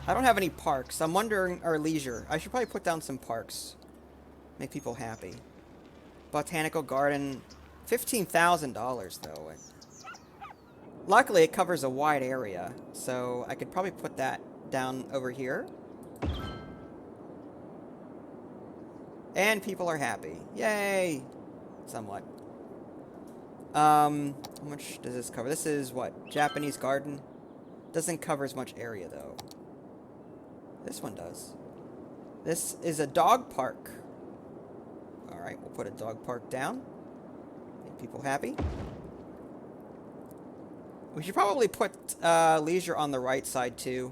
I don't have any parks. I'm wondering, or leisure. I should probably put down some parks. Make people happy. Botanical garden. $15,000 though. Luckily it covers a wide area. So I could probably put that down over here. And people are happy. Yay! Somewhat. How much does this cover? This is what? Japanese garden? Doesn't cover as much area though. This one does. This is a dog park. Alright, we'll put a dog park down. Make people happy. We should probably put leisure on the right side too.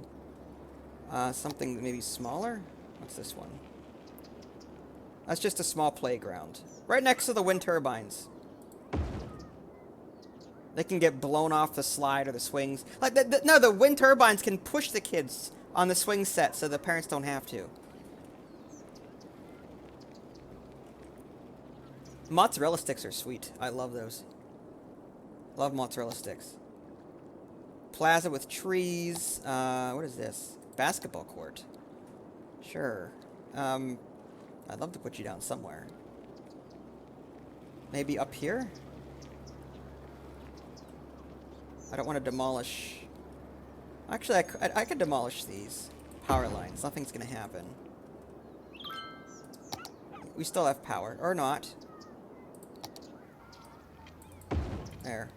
Something maybe smaller? What's this one? That's just a small playground. Right next to the wind turbines. They can get blown off the slide or the swings. Like, no, the wind turbines can push the kids on the swing set so the parents don't have to. Mozzarella sticks are sweet. I love those. Love mozzarella sticks. Plaza with trees. What is this? Basketball court. Sure. I'd love to put you down somewhere. Maybe up here? I don't want to demolish... Actually, I could demolish these power lines. Nothing's going to happen. We still have power. Or not. There.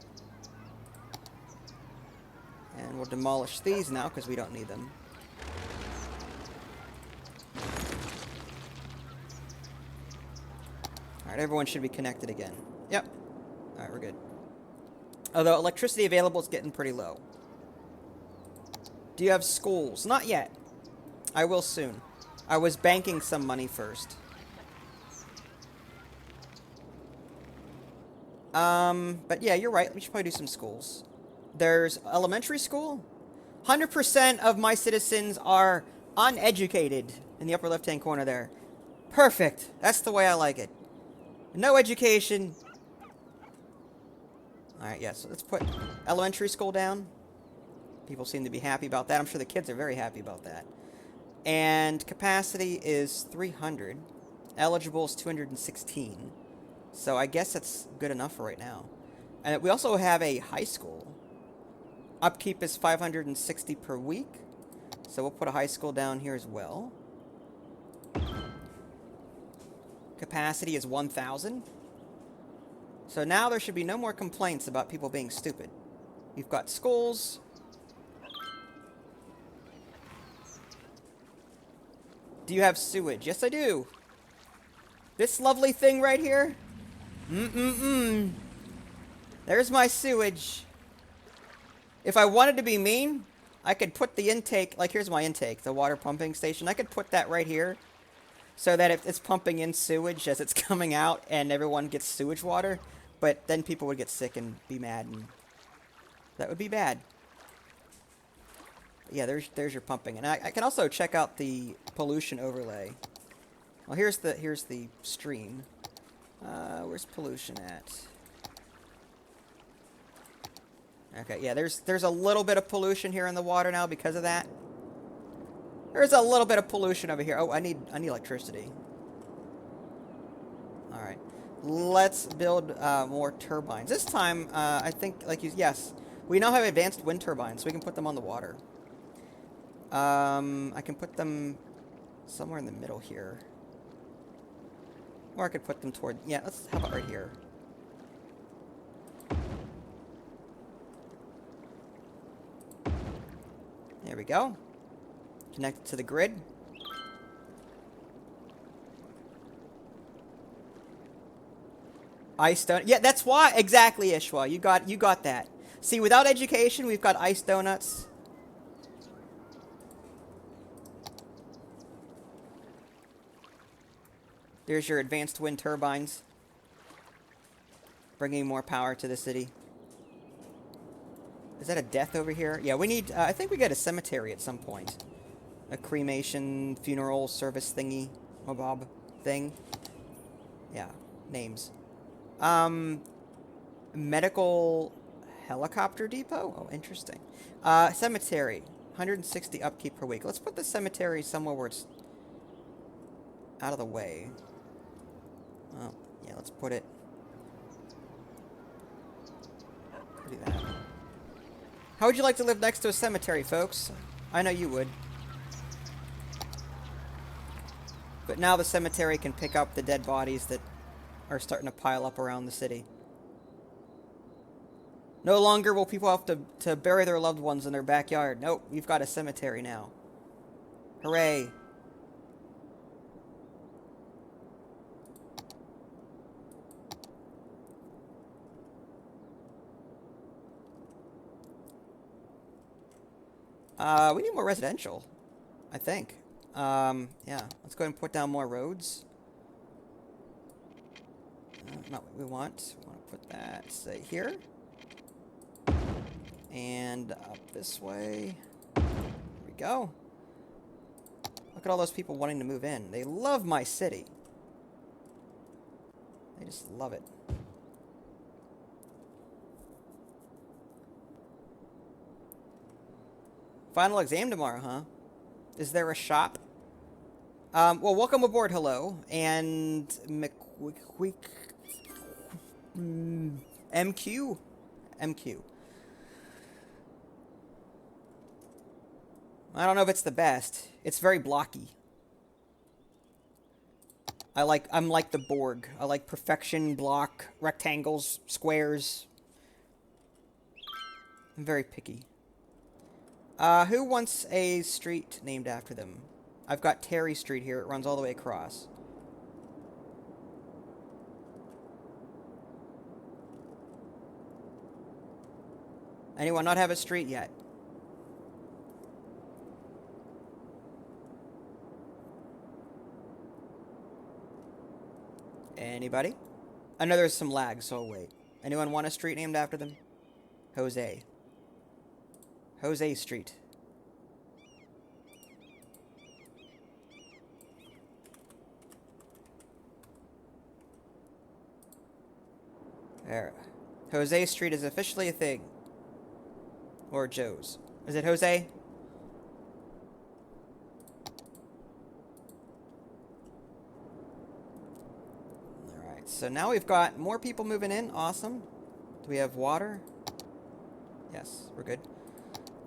And we'll demolish these now because we don't need them. Alright, everyone should be connected again. Yep. Alright, we're good. Although electricity available is getting pretty low. Do you have schools? Not yet. I will soon. I was banking some money first. But yeah, you're right. We should probably do some schools. There's elementary school. 100% of my citizens are uneducated in the upper left-hand corner there. Perfect. That's the way I like it. No education. Alright, yeah, so let's put elementary school down. People seem to be happy about that. I'm sure the kids are very happy about that. And capacity is 300. Eligible is 216. So I guess that's good enough for right now. And we also have a high school. Upkeep is 560 per week. So we'll put a high school down here as well. Capacity is 1,000. So now there should be no more complaints about people being stupid. We've got schools. Do you have sewage? Yes, I do. This lovely thing right here. There's my sewage. If I wanted to be mean, I could put the intake, like here's my intake, the water pumping station. I could put that right here so that if it's pumping in sewage as it's coming out and everyone gets sewage water, but then people would get sick and be mad, and that would be bad. Yeah, there's your pumping. And I can also check out the pollution overlay. Well, here's the stream. Where's pollution at? Okay, yeah, there's a little bit of pollution here in the water now because of that. There's a little bit of pollution over here. Oh, I need electricity. All right, let's build more turbines. This time, I think, yes, we now have advanced wind turbines, so we can put them on the water. I can put them somewhere in the middle here. Or I could put them toward... Yeah, how about right here? There we go. Connected to the grid. Ice donut. Yeah, that's why. Exactly, Ishwa. You got that. See, without education, we've got ice donuts. There's your advanced wind turbines. Bringing more power to the city. Is that a death over here? Yeah, we need... I think we got a cemetery at some point. A cremation, funeral service thingy. Mabob thing. Yeah, names. Medical helicopter depot? Oh, interesting. Cemetery. 160 upkeep per week. Let's put the cemetery somewhere where it's out of the way. Oh, yeah, let's put it... do that. How would you like to live next to a cemetery, folks? I know you would. But now the cemetery can pick up the dead bodies that are starting to pile up around the city. No longer will people have to bury their loved ones in their backyard. Nope, we've got a cemetery now. Hooray. We need more residential, I think. Yeah, let's go ahead and put down more roads. Not what we want. We want to put that, say, here. And up this way. There we go. Look at all those people wanting to move in. They love my city. They just love it. Final exam tomorrow, huh? Is there a shop? Well, welcome aboard, hello. And MQ? MQ. I don't know if it's the best. It's very blocky. I'm like the Borg. I like perfection, block, rectangles, squares. I'm very picky. Who wants a street named after them? I've got Terry Street here. It runs all the way across. Anyone not have a street yet? Anybody? I know there's some lag, so I'll wait. Anyone want a street named after them? Jose. Jose Street. There. Jose Street is officially a thing. Or Joe's. Is it Jose? Alright, so now we've got more people moving in. Awesome. Do we have water? Yes, we're good.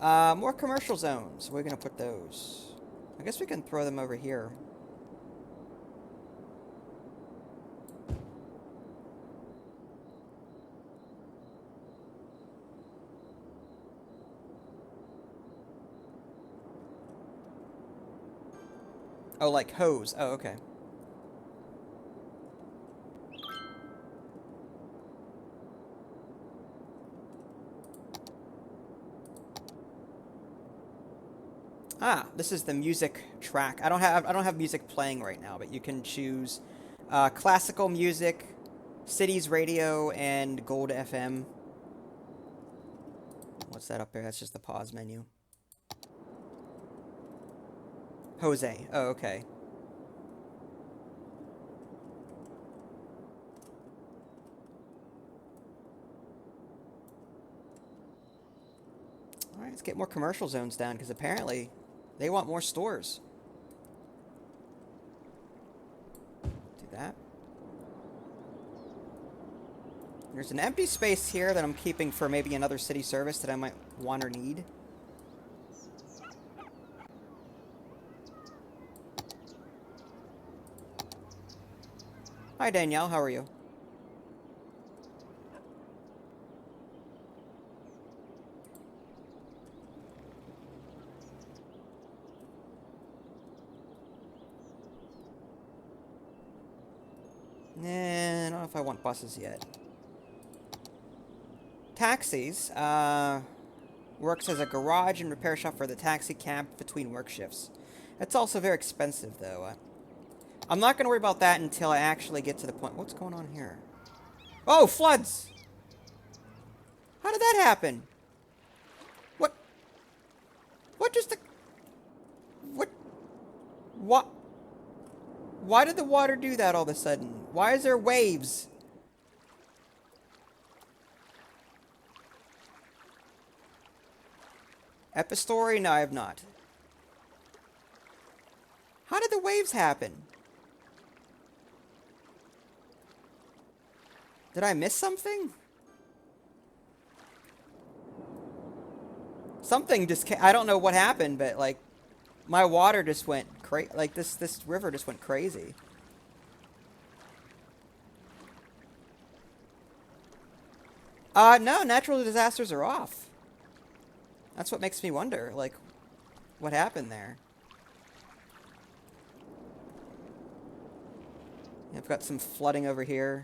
More commercial zones. We're going to put those. I guess we can throw them over here. Oh, like hose. Oh, okay. Ah, this is the music track. I don't have music playing right now, but you can choose classical music, cities radio, and gold FM. What's that up there? That's just the pause menu. Jose. Oh, okay. Alright, let's get more commercial zones down, because apparently they want more stores. Do that. There's an empty space here that I'm keeping for maybe another city service that I might want or need. Hi, Danielle. How are you? Nah, I don't know if I want buses yet. Taxis, works as a garage and repair shop for the taxi cab between work shifts. It's also very expensive, though. I'm not going to worry about that until I actually get to the point. What's going on here? Oh, floods! How did that happen? What? What just the... What? What? Why did the water do that all of a sudden? Why is there waves? Epistory? No, I have not. How did the waves happen? Did I miss something? Something just I don't know what happened, but like my water just went crazy. Like this river just went crazy. No, natural disasters are off. That's what makes me wonder, like, what happened there? I've got some flooding over here.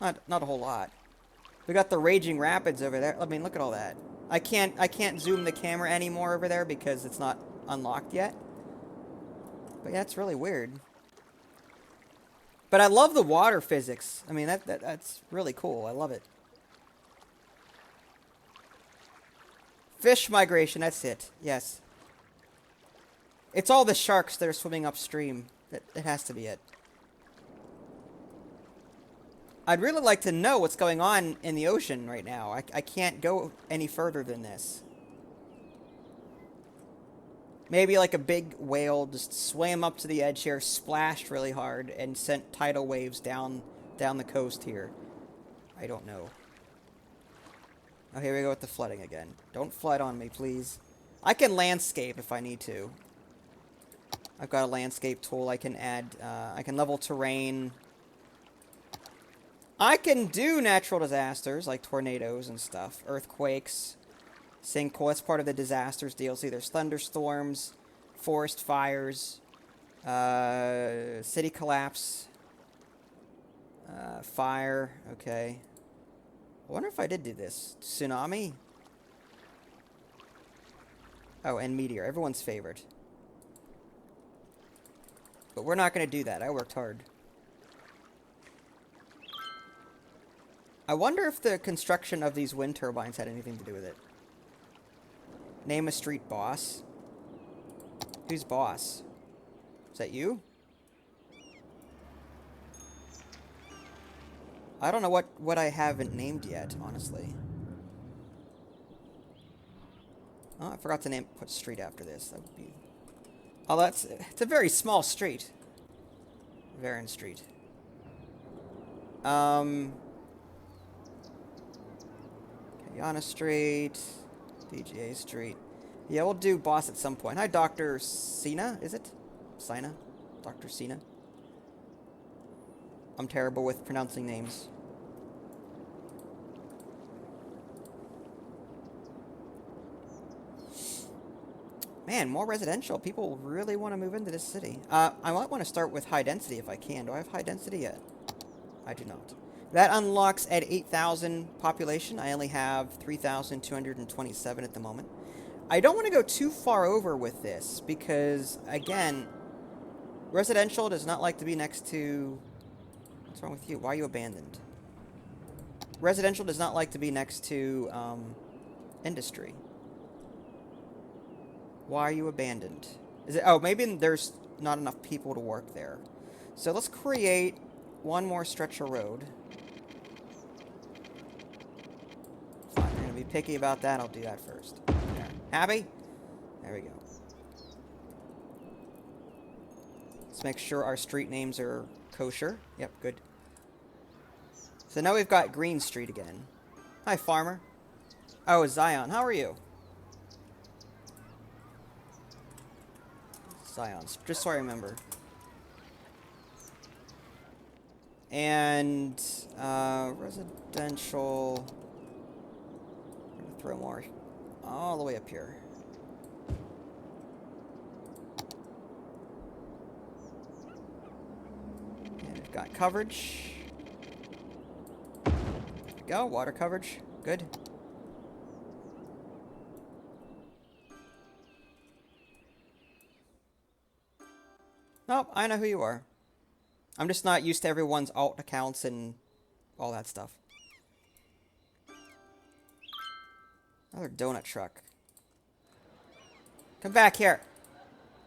Not a whole lot. We got the raging rapids over there. I mean, look at all that. I can't zoom the camera anymore over there because it's not unlocked yet. But yeah, it's really weird. But I love the water physics. I mean, that's really cool. I love it. Fish migration, that's it. Yes. It's all the sharks that are swimming upstream. That has to be it. I'd really like to know what's going on in the ocean right now. I can't go any further than this. Maybe like a big whale just swam up to the edge here, splashed really hard, and sent tidal waves down the coast here. I don't know. Oh, here we go with the flooding again. Don't flood on me, please. I can landscape if I need to. I've got a landscape tool. I can add, I can level terrain. I can do natural disasters, like tornadoes and stuff. Earthquakes. Sinkhole. That's part of the disasters DLC. There's thunderstorms, forest fires, city collapse, fire. Okay. I wonder if I did do this. Tsunami? Oh, and Meteor. Everyone's favorite. But we're not going to do that. I worked hard. I wonder if the construction of these wind turbines had anything to do with it. Name a street boss. Who's boss? Is that you? I don't know what I haven't named yet, honestly. Oh, I forgot to put street after this. That would be... Oh, it's a very small street. Varan Street. Kayana Street. DGA Street. Yeah, we'll do boss at some point. Hi, Dr. Cena, is it? Sina? Dr. Cena? I'm terrible with pronouncing names. Man, more residential. People really want to move into this city. I might want to start with high density if I can. Do I have high density yet? I do not. That unlocks at 8,000 population. I only have 3,227 at the moment. I don't want to go too far over with this because, again, residential does not like to be next to... What's wrong with you? Why are you abandoned? Residential does not like to be next to industry. Why are you abandoned? Is it? Oh, maybe there's not enough people to work there. So let's create one more stretch of road. Fine, you're gonna be picky about that. I'll do that first. There. Happy? There we go. Let's make sure our street names are kosher. Yep, good. So now we've got Green Street again. Hi, farmer. Oh, Zion. How are you? Zions, just so I remember. And residential. I'm gonna throw more all the way up here. And we've got coverage. There we go, water coverage. Good. Nope, I know who you are. I'm just not used to everyone's alt accounts and all that stuff. Another donut truck. Come back here.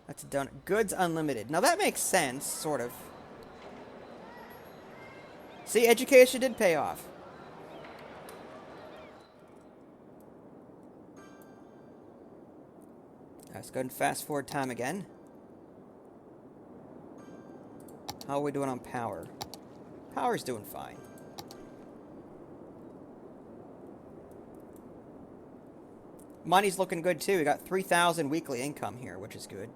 That's a donut. Goods unlimited. Now that makes sense, sort of. See, education did pay off. Let's go and fast forward time again. How are we doing on power? Power's doing fine. Money's looking good too. We got 3,000 weekly income here, which is good.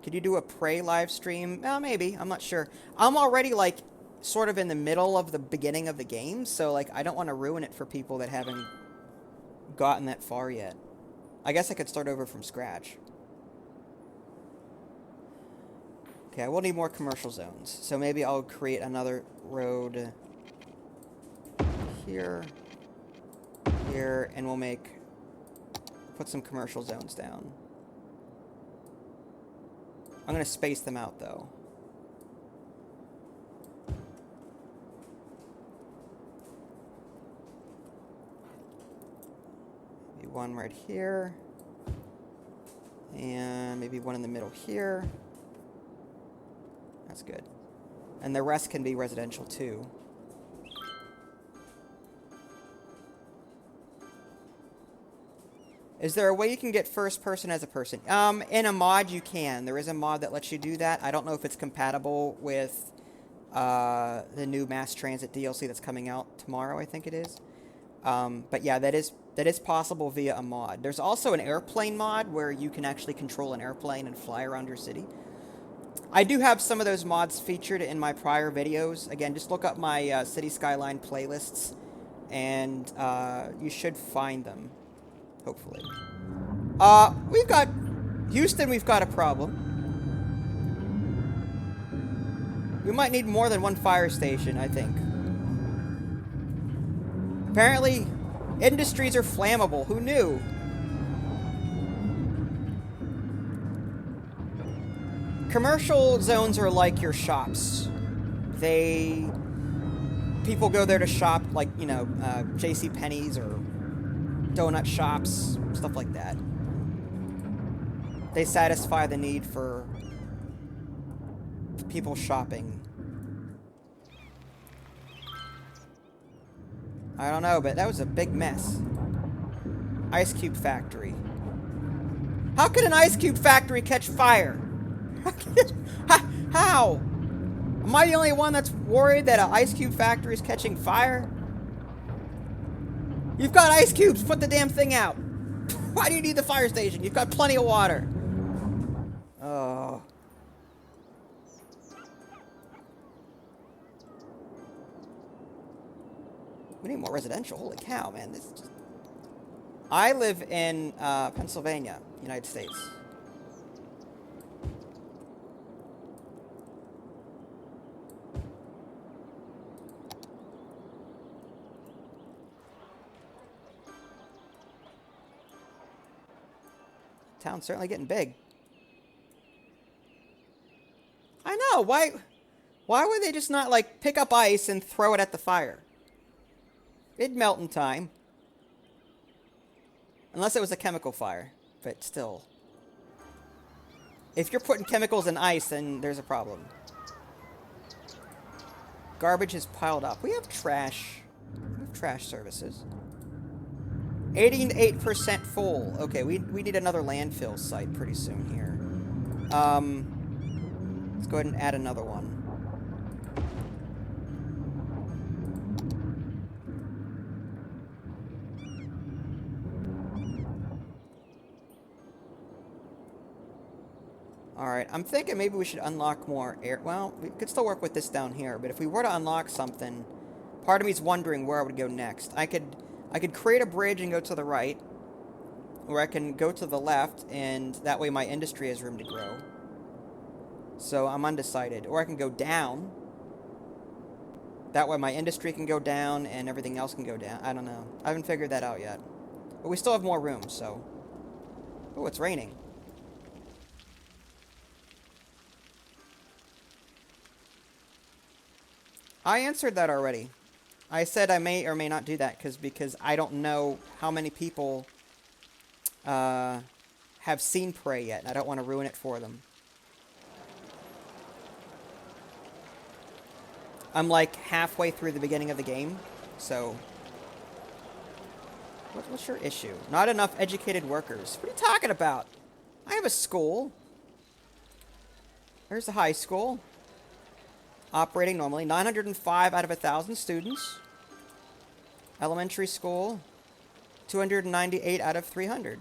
Could you do a Prey live stream? Maybe. I'm not sure. I'm already like sort of in the middle of the beginning of the game, so like I don't want to ruin it for people that haven't gotten that far yet. I guess I could start over from scratch. Okay, I will need more commercial zones. So maybe I'll create another road here, here, and we'll put some commercial zones down. I'm going to space them out, though. Maybe one right here. And maybe one in the middle here. That's good. And the rest can be residential too. Is there a way you can get first person as a person? In a mod you can. There is a mod that lets you do that. I don't know if it's compatible with the new mass transit DLC that's coming out tomorrow, I think it is. But yeah, that is possible via a mod. There's also an airplane mod where you can actually control an airplane and fly around your city. I do have some of those mods featured in my prior videos. Again, just look up my City Skyline playlists, and you should find them, hopefully. We've got... Houston, we've got a problem. We might need more than one fire station, I think. Apparently, industries are flammable. Who knew? commercial zones are like your shops. People go there to shop, like, you know, J.C. Penney's or donut shops, stuff like that. They satisfy the need for people shopping. I don't know, but that was a big mess. Ice Cube Factory. How could an ice cube factory catch fire? How? Am I the only one that's worried that an ice cube factory is catching fire? You've got ice cubes. Put the damn thing out. Why do you need the fire station? You've got plenty of water. Oh. We need more residential. Holy cow, man. This is just... I live in Pennsylvania, United States. Town's certainly getting big. I know. Why would they just not, like, pick up ice and throw it at the fire? It'd melt in time. Unless it was a chemical fire. But still. If you're putting chemicals in ice, then there's a problem. Garbage is piled up. We have trash. We have trash services. 88% full. Okay, we need another landfill site pretty soon here. Let's go ahead and add another one. Alright, I'm thinking maybe we should unlock more air... Well, we could still work with this down here, but if we were to unlock something, part of me's wondering where I would go next. I could create a bridge and go to the right, or I can go to the left, and that way my industry has room to grow. So I'm undecided. Or I can go down. That way my industry can go down, and everything else can go down. I don't know. I haven't figured that out yet. But we still have more room, so... Oh, it's raining. I answered that already. I said I may or may not do that because I don't know how many people have seen Prey yet, and I don't want to ruin it for them. I'm like halfway through the beginning of the game, so... What's your issue? Not enough educated workers. What are you talking about? I have a school. There's the high school. Operating normally. 905 out of 1,000 students. Elementary school. 298 out of 300.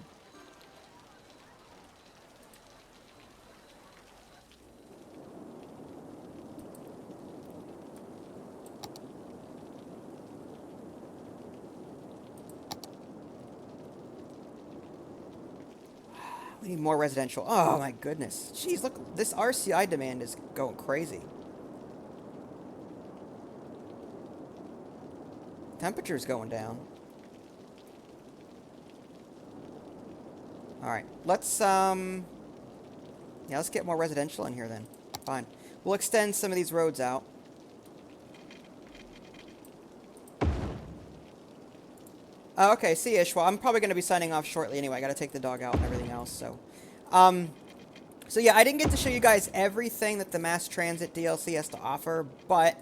We need more residential. Oh my goodness. Jeez, look, this RCI demand is going crazy. Temperature's going down. Alright, let's let's get more residential in here then. Fine. We'll extend some of these roads out. Okay, see you, Ishwa. I'm probably going to be signing off shortly anyway. I got to take the dog out and everything else, so... So yeah, I didn't get to show you guys everything that the mass transit DLC has to offer, but...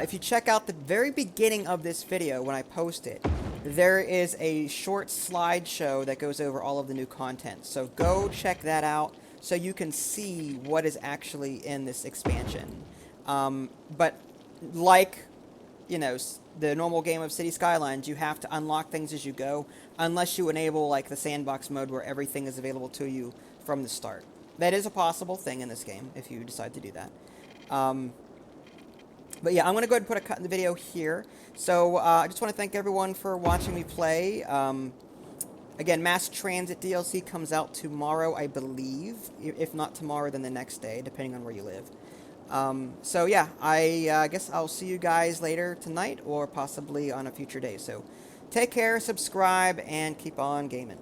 if you check out the very beginning of this video when I post it, there is a short slideshow that goes over all of the new content. So go check that out so you can see what is actually in this expansion. But like, you know, the normal game of City Skylines, you have to unlock things as you go, unless you enable like the sandbox mode where everything is available to you from the start. That is a possible thing in this game if you decide to do that. But yeah, I'm going to go ahead and put a cut in the video here. So I just want to thank everyone for watching me play. Again, Mass Transit DLC comes out tomorrow, I believe. If not tomorrow, then the next day, depending on where you live. So yeah, I guess I'll see you guys later tonight or possibly on a future day. So take care, subscribe, and keep on gaming.